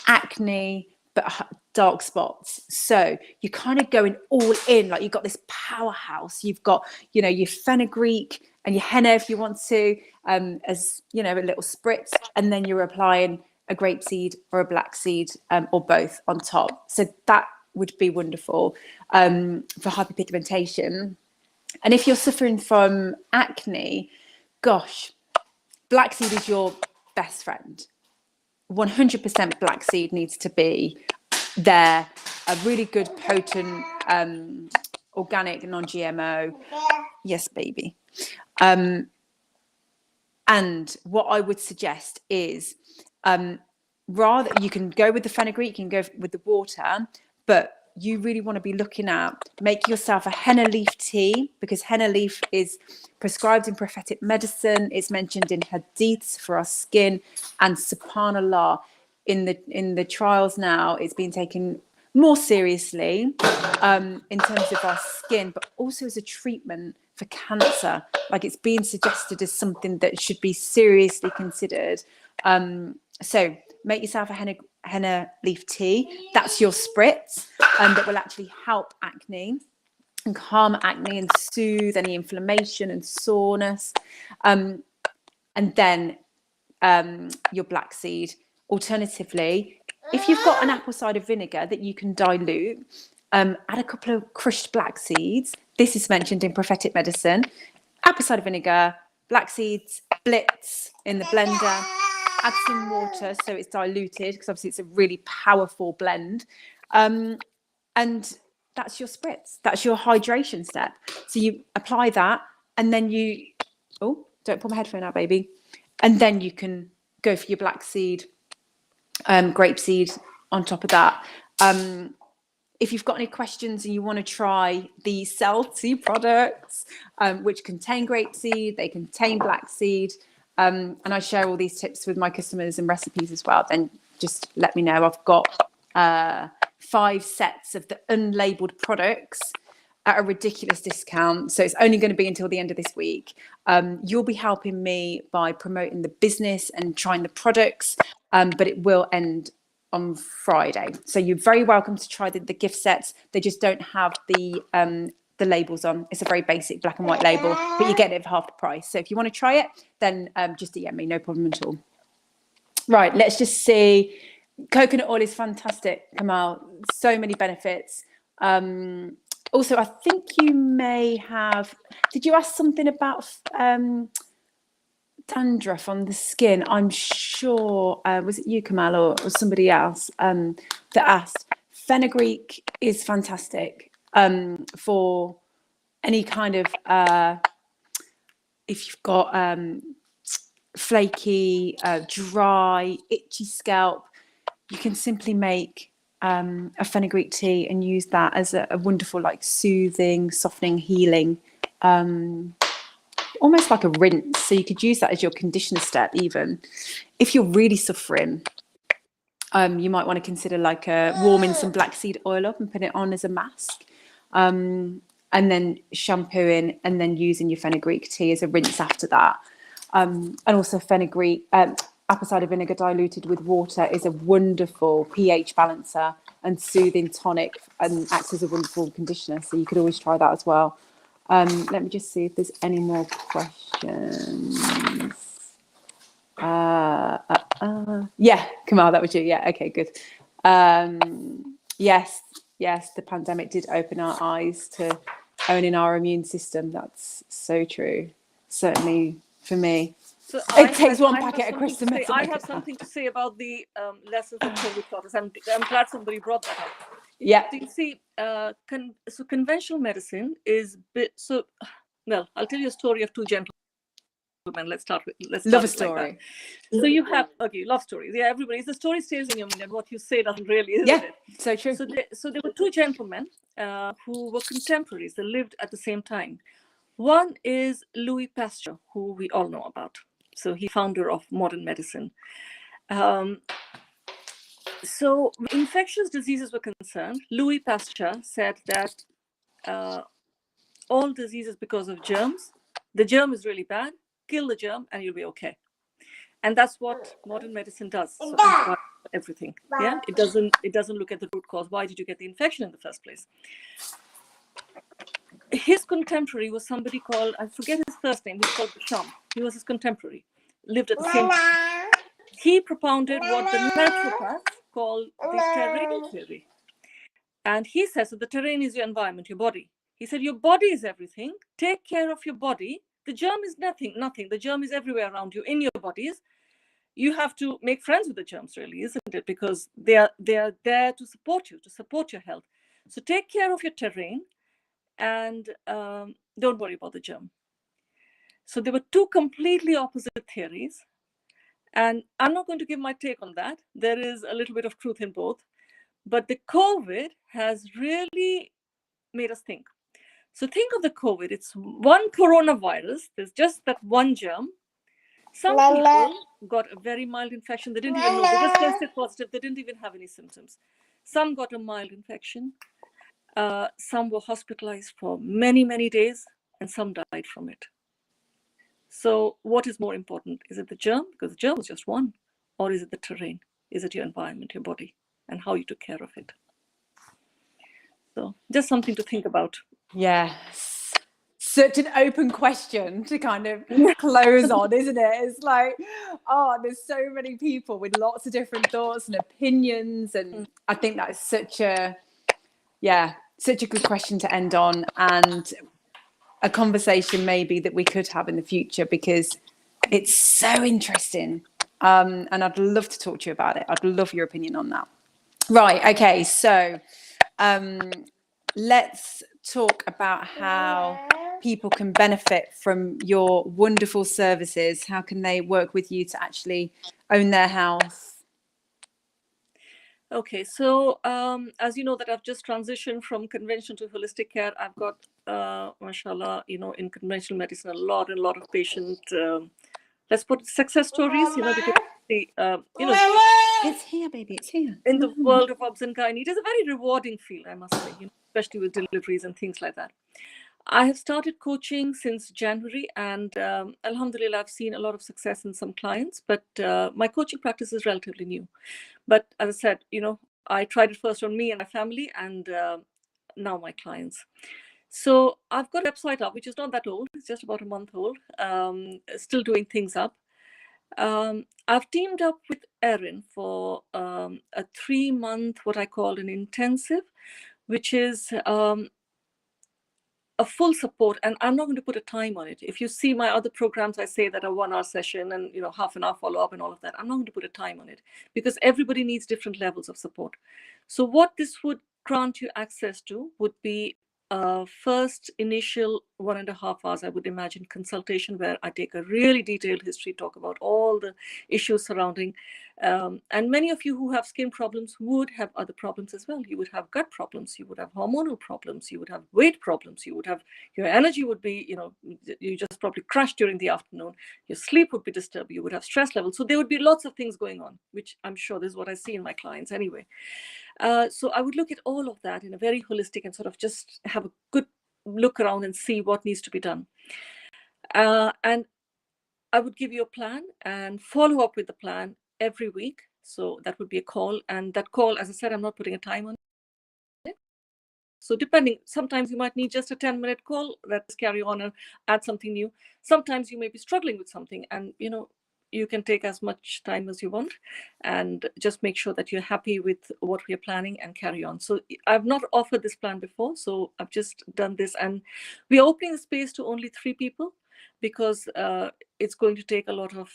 acne, but dark spots. So you're kind of going all in, like you've got this powerhouse. You've got, you know, your fenugreek and your henna if you want to, as, you know, a little spritz, and then you're applying a grapeseed or a black seed, or both on top. So that would be wonderful for hyperpigmentation. And if you're suffering from acne, gosh, black seed is your best friend. 100% black seed needs to be there. A really good, potent, organic, non-GMO. Yes, baby. And what I would suggest is, rather, you can go with the fenugreek, you can go with the water, but you really want to be looking at, make yourself a henna leaf tea, because henna leaf is prescribed in prophetic medicine. It's mentioned in hadiths for our skin, and subhanallah, in the trials now, it's been taken more seriously in terms of our skin, but also as a treatment for cancer. Like, it's being suggested as something that should be seriously considered. So make yourself a henna leaf tea. That's your spritz, that will actually help acne and calm acne and soothe any inflammation and soreness. And then your black seed. Alternatively, if you've got an apple cider vinegar that you can dilute, add a couple of crushed black seeds. This is mentioned in prophetic medicine. Apple cider vinegar, black seeds, blitz in the blender, add some water so it's diluted, because obviously it's a really powerful blend. And that's your spritz. That's your hydration step. So you apply that, and then you, oh, don't pull my headphone out, baby. And then you can go for your black seed, grape seed on top of that. If you've got any questions and you want to try the Celty products, which contain grapeseed, they contain black seed, and I share all these tips with my customers and recipes as well, then just let me know. I've got 5 sets of the unlabeled products at a ridiculous discount. So it's only going to be until the end of this week. You'll be helping me by promoting the business and trying the products, but it will end on Friday. So you're very welcome to try the gift sets. They just don't have the labels on. It's a very basic black and white label, but you get it for half the price. So if you want to try it, then just DM me, no problem at all. Right, let's just see. Coconut oil is fantastic, Kamal. So many benefits. Also, I think you may have, did you ask something about dandruff on the skin? I'm sure, was it you, Kamal, or somebody else that asked? Fenugreek is fantastic for any kind of, if you've got flaky, dry, itchy scalp, you can simply make a fenugreek tea and use that as a wonderful, like, soothing, softening, healing, almost like a rinse. So you could use that as your conditioner step. Even if you're really suffering, you might want to consider like warming some black seed oil up and putting it on as a mask, and then shampooing and then using your fenugreek tea as a rinse after that. And also fenugreek, apple cider vinegar diluted with water is a wonderful pH balancer and soothing tonic, and acts as a wonderful conditioner. So you could always try that as well. Let me just see if there's any more questions. Yeah, Kamal, that was you. Yeah, okay, good. Yes, the pandemic did open our eyes to owning our immune system. That's so true. Certainly for me. So it takes one packet across the mess. I have something to say about the lessons that COVID taught us. I'm glad somebody brought that up. Yeah. So you see, so conventional medicine is well, I'll tell you a story of 2 gentlemen. Let's love a story. Like so you have love stories. Yeah, everybody. The story stays in your mind, and what you say doesn't really. Isn't it? So true. So there were 2 gentlemen who were contemporaries. They lived at the same time. One is Louis Pasteur, who we all know about. So he founder of modern medicine. So infectious diseases were concerned. Louis Pasteur said that all diseases because of germs. The germ is really bad. Kill the germ and you'll be okay. And that's what modern medicine does. So everything. Yeah, it doesn't look at the root cause. Why did you get the infection in the first place? His contemporary was somebody called, I forget his first name. He's called Bisham. He was his contemporary. Lived at the same time. He propounded what the naturopaths call the terrain theory. And he says that the terrain is your environment, your body. He said, your body is everything. Take care of your body. The germ is nothing. The germ is everywhere around you, in your bodies. You have to make friends with the germs, really, isn't it? Because they are there to support you, to support your health. So take care of your terrain and don't worry about the germ. So there were 2 completely opposite theories. And I'm not going to give my take on that. There is a little bit of truth in both. But the COVID has really made us think. So think of the COVID. It's one coronavirus. There's just that one germ. Some people got a very mild infection. They didn't even know. They just tested positive. They didn't even have any symptoms. Some got a mild infection. Some were hospitalized for many, many days. and some died from it. So what is more important? Is it the germ? Because the germ was just one. Or is it the terrain? Is it your environment, your body, and how you took care of it? So just something to think about. Yes. Such an open question to kind of close on, isn't it? It's like, oh, there's so many people with lots of different thoughts and opinions. And I think that is such a good question to end on, and a conversation maybe that we could have in the future, because it's so interesting. And I'd love to talk to you about it. I'd love your opinion on that. Right. Okay. So let's talk about how people can benefit from your wonderful services. How can they work with you to actually own their health? Okay, so as you know that I've just transitioned from conventional to holistic care. I've got, mashallah, in conventional medicine, a lot of patient, let's put success stories, because the, It's here, baby. It's here. in the world of obs and gynae, it is a very rewarding field, I must say, especially with deliveries and things like that. I have started coaching since January, and alhamdulillah, I've seen a lot of success in some clients, but my coaching practice is relatively new. But as I said, I tried it first on me and my family, and now my clients. So I've got a website up, which is not that old. It's just about a month old, still doing things up. I've teamed up with Erin for a 3-month, what I call an intensive, which is a full support, and I'm not going to put a time on it. If you see my other programs, I say that a 1-hour session and half an hour follow-up and all of that. I'm not going to put a time on it, because everybody needs different levels of support. So what this would grant you access to would be first initial 1.5 hours, I would imagine, consultation, where I take a really detailed history, talk about all the issues surrounding. And many of you who have skin problems would have other problems as well. You would have gut problems, you would have hormonal problems, you would have weight problems, you would have, your energy would be, you just probably crashed during the afternoon, your sleep would be disturbed, you would have stress levels. So there would be lots of things going on, which I'm sure this is what I see in my clients anyway. So I would look at all of that in a very holistic and sort of just have a good look around and see what needs to be done. And I would give you a plan and follow up with the plan every week. So that would be a call. And that call, as I said, I'm not putting a time on it. So depending, sometimes you might need just a 10-minute call. Let's carry on and add something new. Sometimes you may be struggling with something, and you can take as much time as you want, and just make sure that you're happy with what we're planning and carry on. So I've not offered this plan before, so I've just done this, and we're opening the space to only 3 people, because it's going to take a lot of,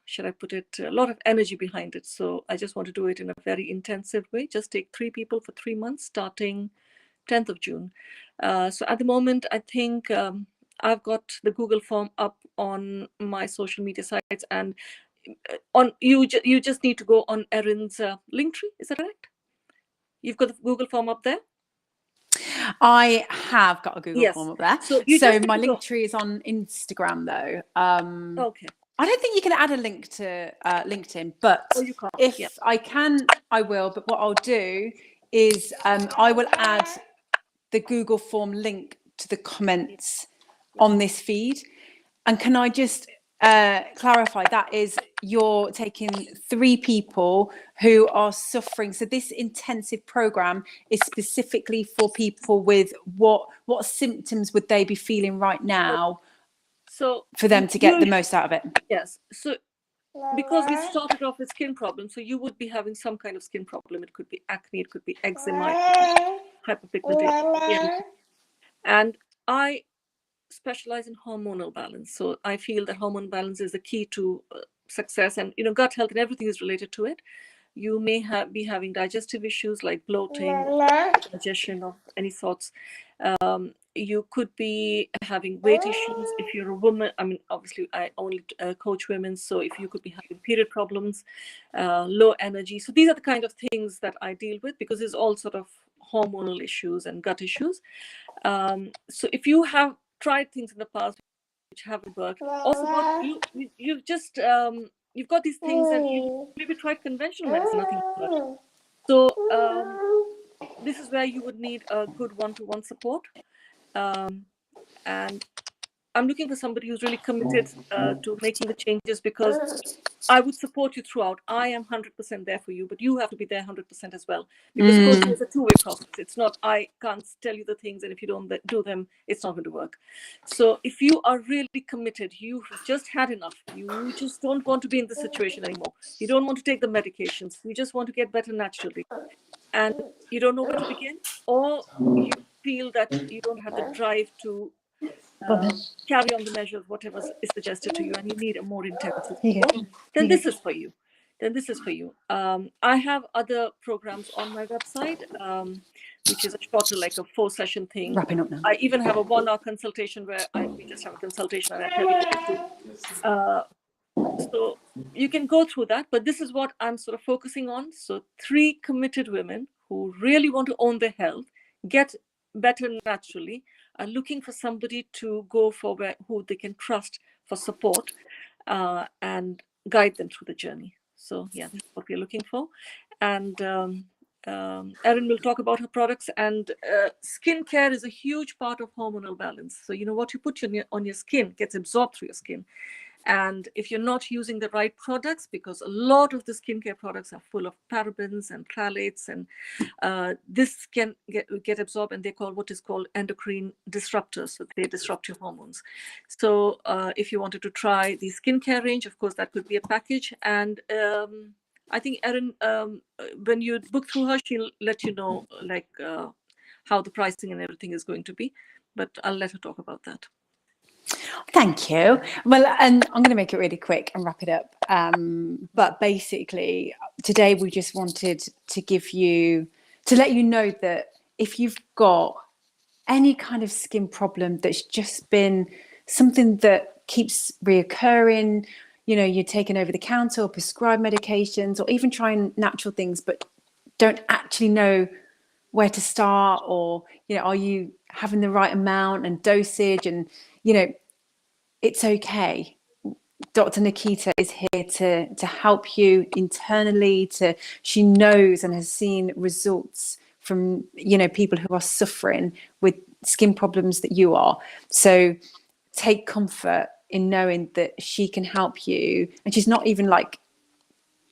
should I put it, a lot of energy behind it. So I just want to do it in a very intensive way. Just take 3 people for 3 months, starting 10th of June. So at the moment, I think I've got the Google form up on my social media sites, and on you just need to go on Erin's Linktree. Is that correct? You've got the Google form up there? I have got a Google form up there. So my Linktree is on Instagram, though. Okay. I don't think you can add a link to LinkedIn, but you can't. if I can, I will. But what I'll do is I will add the Google form link to the comments on this feed. And can I just clarify, that is, you're taking 3 people who are suffering. So this intensive program is specifically for people with what symptoms would they be feeling right now, so for them to get the most out of it? Yes. So because we started off with skin problems, so you would be having some kind of skin problem. It could be acne, it could be eczema, hyperpigmentation. And I specialize in hormonal balance. So I feel that hormone balance is the key to success, and gut health and everything is related to it. You may be having digestive issues like bloating, digestion of any sorts. You could be having weight issues if you're a woman. I mean, obviously, I only coach women, so if you could be having period problems, low energy. So these are the kind of things that I deal with, because it's all sort of hormonal issues and gut issues. So if you have tried things in the past which haven't worked, also you've just you've got these things and you maybe tried conventional medicine, nothing worked. So this is where you would need a good one-to-one support. And I'm looking for somebody who's really committed to making the changes, because I would support you throughout. I am 100% there for you, but you have to be there 100% as well. Because coaching is a two-way process. It's not, I can't tell you the things, and if you don't do them, it's not going to work. So if you are really committed, you've just had enough. You just don't want to be in this situation anymore. You don't want to take the medications. You just want to get better naturally. And you don't know where to begin, or you feel that you don't have the drive to carry on the measures, whatever is suggested to you, and you need a more intensive support, then this is for you. I have other programs on my website, which is a shorter, like a 4-session thing. Wrapping up now. I even have a 1-hour consultation where we just have a consultation and I tell you what to do. So you can go through that, but this is what I'm sort of focusing on. So 3 committed women who really want to own their health, get better naturally, are looking for somebody to go for who they can trust for support and guide them through the journey. So yeah, that's what we're looking for. And Erin will talk about her products. And skincare is a huge part of hormonal balance. So what you put on your skin gets absorbed through your skin. And if you're not using the right products, because a lot of the skincare products are full of parabens and phthalates, and this can get absorbed, and they call what is called endocrine disruptors. So they disrupt your hormones. So if you wanted to try the skincare range, of course, that could be a package. And I think Erin, when you book through her, she'll let you know how the pricing and everything is going to be. But I'll let her talk about that. Thank you. Well, and I'm going to make it really quick and wrap it up. But basically, today we just wanted to let you know that if you've got any kind of skin problem that's just been something that keeps reoccurring, you're taking over the counter or prescribed medications or even trying natural things, but don't actually know where to start, or, are you having the right amount and dosage, and, it's okay. Dr. Nikita is here to help you internally. She knows and has seen results from, people who are suffering with skin problems that you are. So take comfort in knowing that she can help you. And she's not even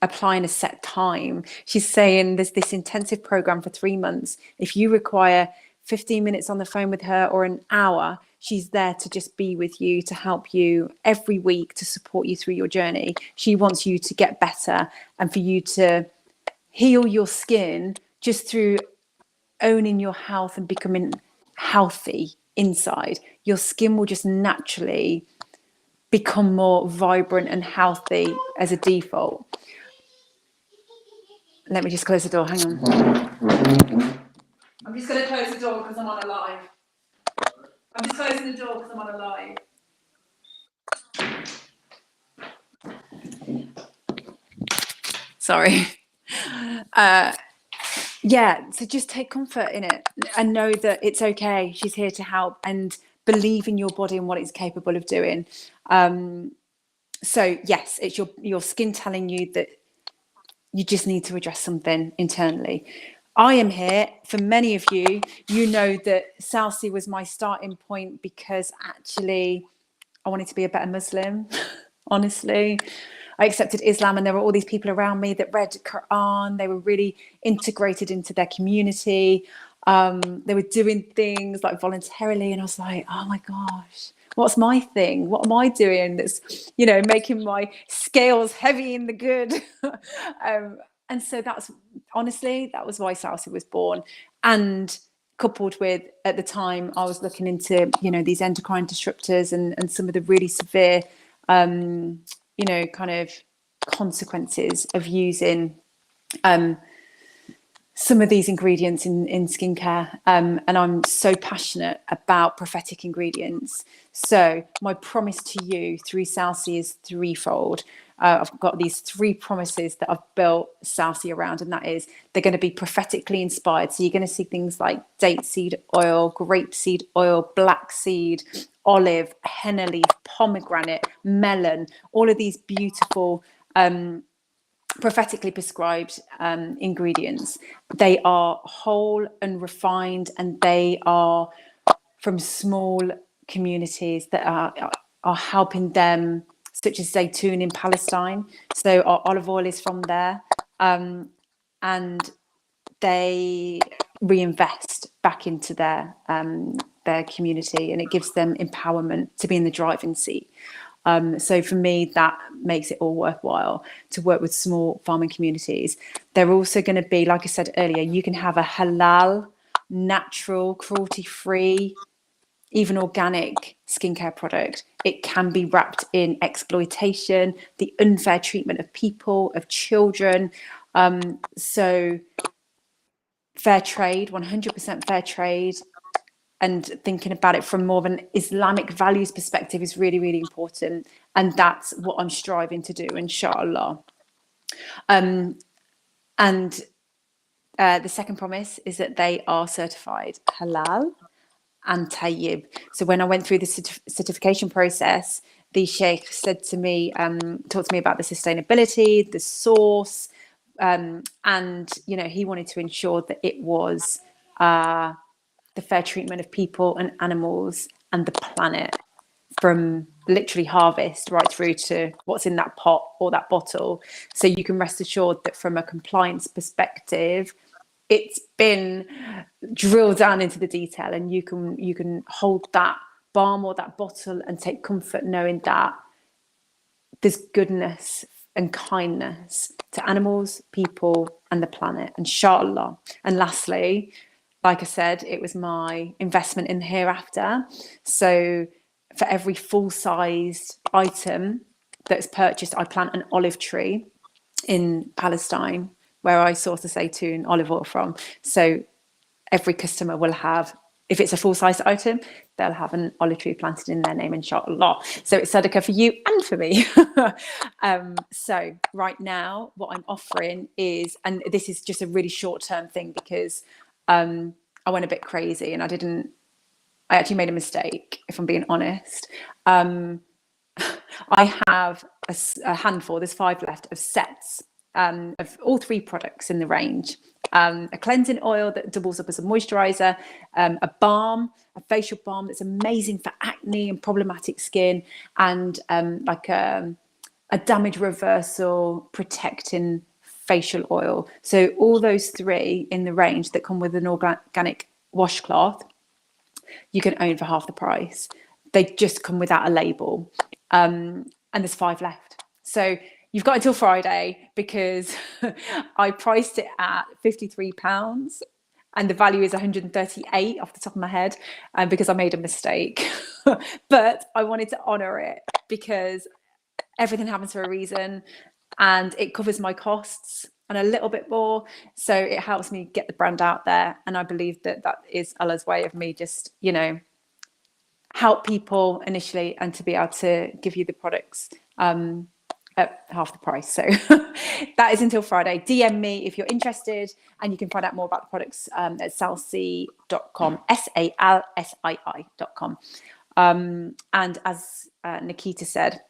applying a set time. She's saying there's this intensive program for 3 months. If you require 15 minutes on the phone with her or an hour, she's there to just be with you, to help you every week, to support you through your journey. She wants you to get better and for you to heal your skin just through owning your health and becoming healthy inside. Your skin will just naturally become more vibrant and healthy as a default. Let me just close the door. Hang on. I'm just going to close the door because I'm on a live. I'm just closing the door because I'm on a live. Sorry. So just take comfort in it and know that it's okay. She's here to help, and believe in your body and what it's capable of doing. So yes, it's your skin telling you that you just need to address something internally. I am here. For many of you, you know that Salsi was my starting point because actually I wanted to be a better Muslim, honestly. I accepted Islam, and there were all these people around me that read Quran. They were really integrated into their community. They were doing things voluntarily, and I was like, oh my gosh, what's my thing? What am I doing that's, making my scales heavy in the good? And so that was why Salsi was born. And coupled with, at the time, I was looking into, these endocrine disruptors and some of the really severe, kind of consequences of using some of these ingredients in skincare. And I'm so passionate about prophetic ingredients. So my promise to you through Salsi is threefold. I've got these 3 promises that I've built Salsi around, and that is they're going to be prophetically inspired. So you're going to see things like date seed oil, grape seed oil, black seed, olive, henna leaf, pomegranate, melon, all of these beautiful prophetically prescribed ingredients. They are whole and refined, and they are from small communities that are helping them, such as Zaytun in Palestine. So our olive oil is from there, and they reinvest back into their community, and it gives them empowerment to be in the driving seat. So for me, that makes it all worthwhile to work with small farming communities. They're also going to be, like I said earlier, you can have a halal, natural, cruelty-free, even organic skincare product. It can be wrapped in exploitation, the unfair treatment of people, of children. So fair trade, 100% fair trade, and thinking about it from more of an Islamic values perspective is really, really important. And that's what I'm striving to do, inshallah. And the second promise is that they are certified halal and tayyib. So when I went through the certification process, the sheikh said to me, talked to me about the sustainability, the source, and he wanted to ensure that it was the fair treatment of people and animals and the planet, from literally harvest right through to what's in that pot or that bottle. So you can rest assured that from a compliance perspective, it's been drilled down into the detail, and you can hold that balm or that bottle and take comfort knowing that there's goodness and kindness to animals, people, and the planet, inshallah. And lastly, like I said, it was my investment in the hereafter. So for every full-sized item that's purchased, I plant an olive tree in Palestine, where I source the Zaytun olive oil from. So every customer will have, if it's a full-size item, they'll have an olive tree planted in their name, inshallah. So it's sadaqah for you and for me. So right now, what I'm offering is, and this is just a really short-term thing because I went a bit crazy and I actually made a mistake, if I'm being honest. I have a handful, there's 5 left, of sets of all 3 products in the range. A cleansing oil that doubles up as a moisturizer, a balm, a facial balm that's amazing for acne and problematic skin, and like a damage reversal protecting facial oil. So all those 3 in the range that come with an organic washcloth, you can own for half the price. They just come without a label. And there's 5 left. So you've got until Friday, because I priced it at £53 and the value is 138 off the top of my head, because I made a mistake. But I wanted to honor it because everything happens for a reason, and it covers my costs and a little bit more. So it helps me get the brand out there. And I believe that is Allah's way of me just, help people initially, and to be able to give you the products at half the price. So that is until Friday. DM me if you're interested, and you can find out more about the products at salsii.com, salsii.com. And as Nikita said,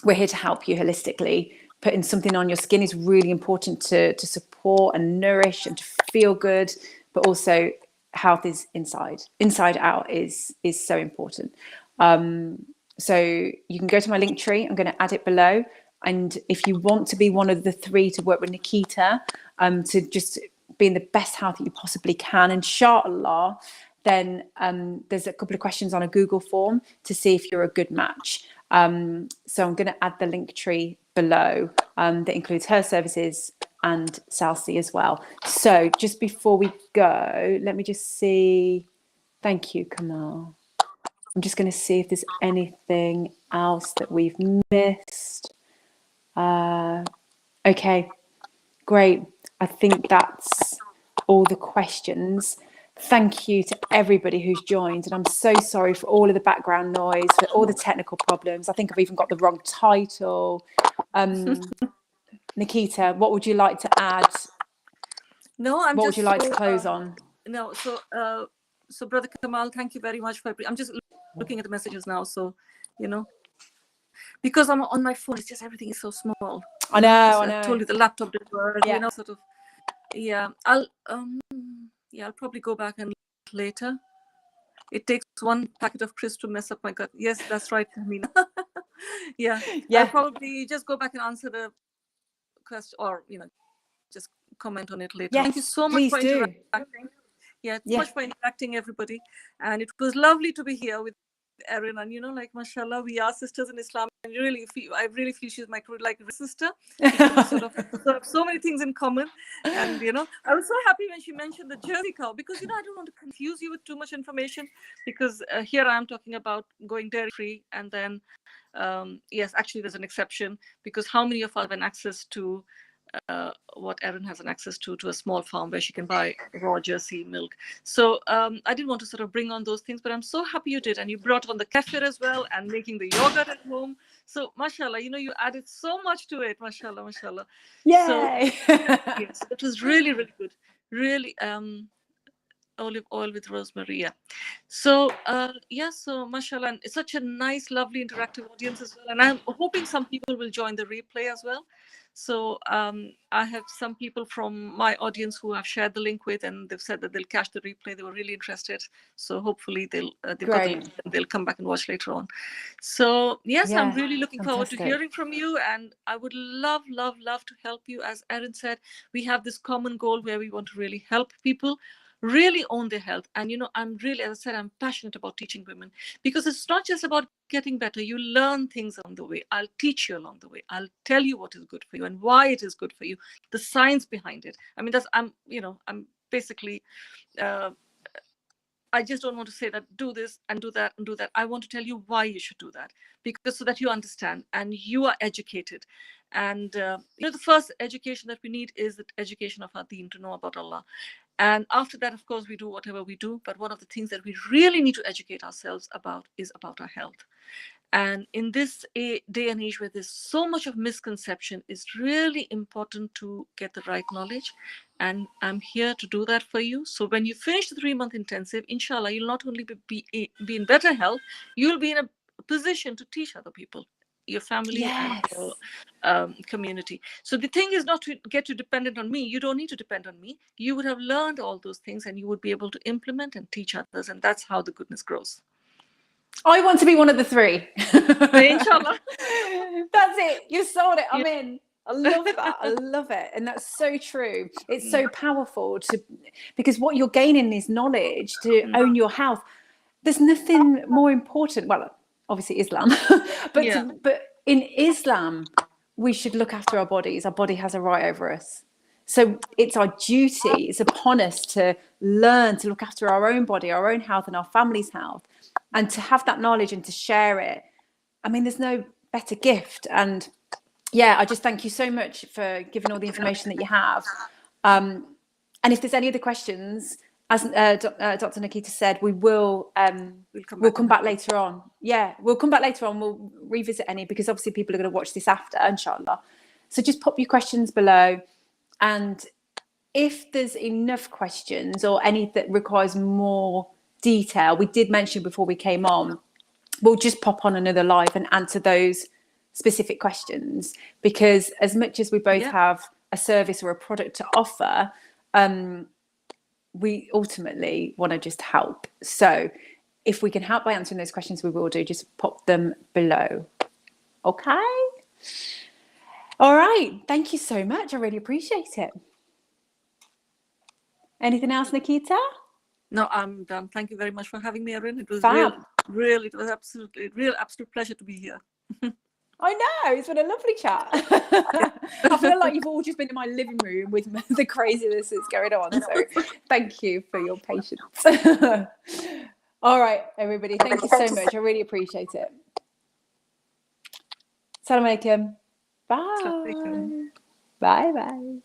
we're here to help you holistically. Putting something on your skin is really important to support and nourish and to feel good, but also health is inside out is so important. So you can go to my link tree. I'm going to add it below. And if you want to be one of the 3 to work with Nikita, to just be in the best health that you possibly can, inshallah, then there's a couple of questions on a Google form to see if you're a good match. So I'm going to add the link tree below that includes her services and Salsi as well. So just before we go, let me just see. Thank you, Kamal. I'm just going to see if there's anything else that we've missed. Okay, great. I think that's all the questions. Thank you to everybody who's joined, and I'm so sorry for all of the background noise, for all the technical problems. I think I've even got the wrong title. Nikita, what would you like to add? No, what would you like to close on? No, so Brother Kamal, thank you very much for. I'm just looking at the messages now, so because I'm on my phone, it's just everything is so small. I know. I told you the laptop didn't work. Yeah. Sort of. Yeah, I'll probably go back and later. it takes one packet of crisps to mess up my gut. Yes, that's right, Amina. Yeah, I'll Yeah. probably just go back and answer the question, or just comment on it later. Thank you Yes, so much please for do. interacting. Yeah, so Yeah. much for interacting, everybody. And it was lovely to be here with Erin. And like mashallah, we are sisters in Islam. And I really feel she's my sister, because we sort of so many things in common. And I was so happy when she mentioned the Jersey cow, because I don't want to confuse you with too much information, because here I am talking about going dairy free, and then yes, actually there's an exception, because how many of us have access to what Erin has an access to a small farm where she can buy raw Jersey milk. So I didn't want to sort of bring on those things, but I'm so happy you did. And you brought on the kefir as well, and making the yogurt at home. So mashallah, you added so much to it. Mashallah, mashallah. So Yay. yes, it was really, really good. Really, olive oil with rosemary. Yeah. So so mashallah, and it's such a nice, lovely, interactive audience as well. And I'm hoping some people will join the replay as well. So I have some people from my audience who I've shared the link with, and they've said that they'll catch the replay. They were really interested. So hopefully they've got the Great. link, and they'll come back and watch later on. So yes, Yeah, I'm really looking forward to fantastic. hearing from you, and I would love, love, love to help you. As Erin said, we have this common goal where we want to really help people really own their health. And I'm really, as I said, I'm passionate about teaching women, because it's not just about getting better. You learn things along the way. I'll teach you along the way. I'll tell you what is good for you and why it is good for you, the science behind it. I mean, I'm basically I just don't want to say that do this and do that and do that. I want to tell you why you should do that, because so that you understand and you are educated. And the first education that we need is the education of our deen, to know about Allah. And after that, of course, we do whatever we do. But one of the things that we really need to educate ourselves about is about our health. And in this day and age where there's so much of misconception, it's really important to get the right knowledge. And I'm here to do that for you. So when you finish the 3-month intensive, inshallah, you'll not only be in better health, you'll be in a position to teach other people, your family. Yes. And your community. So the thing is not to get you dependent on me. You don't need to depend on me. You would have learned all those things, and you would be able to implement and teach others. And that's how the goodness grows. I want to be one of the 3. Inshallah. That's it. You sold it. I'm in. I love that. I love it. And that's so true. It's so powerful because what you're gaining is knowledge to own your health. There's nothing more important. Well, obviously Islam, but in Islam, we should look after our bodies. Our body has a right over us. So it's our duty. It's upon us to learn to look after our own body, our own health, and our family's health, and to have that knowledge and to share it. I mean, there's no better gift. And yeah, I just thank you so much for giving all the information that you have. And if there's any other questions, as Dr. Nikita said, we'll come back later on. Yeah, we'll come back later on. We'll revisit any, because obviously people are going to watch this after, inshallah. So just pop your questions below. And if there's enough questions or any that requires more detail, we did mention before we came on, we'll just pop on another live and answer those specific questions, because as much as we both have a service or a product to offer, we ultimately want to just help. So if we can help by answering those questions, we will do. Just pop them below. Okay. All right. Thank you so much. I really appreciate it. Anything else, Nikita? No, I'm done. Thank you very much for having me, Erin. It was really, it was absolute pleasure to be here. I know, it's been a lovely chat. I feel like you've all just been in my living room with the craziness that's going on. So thank you for your patience. All right, everybody. Thank you so much. I really appreciate it. Assalamu alaikum. Bye. Bye-bye.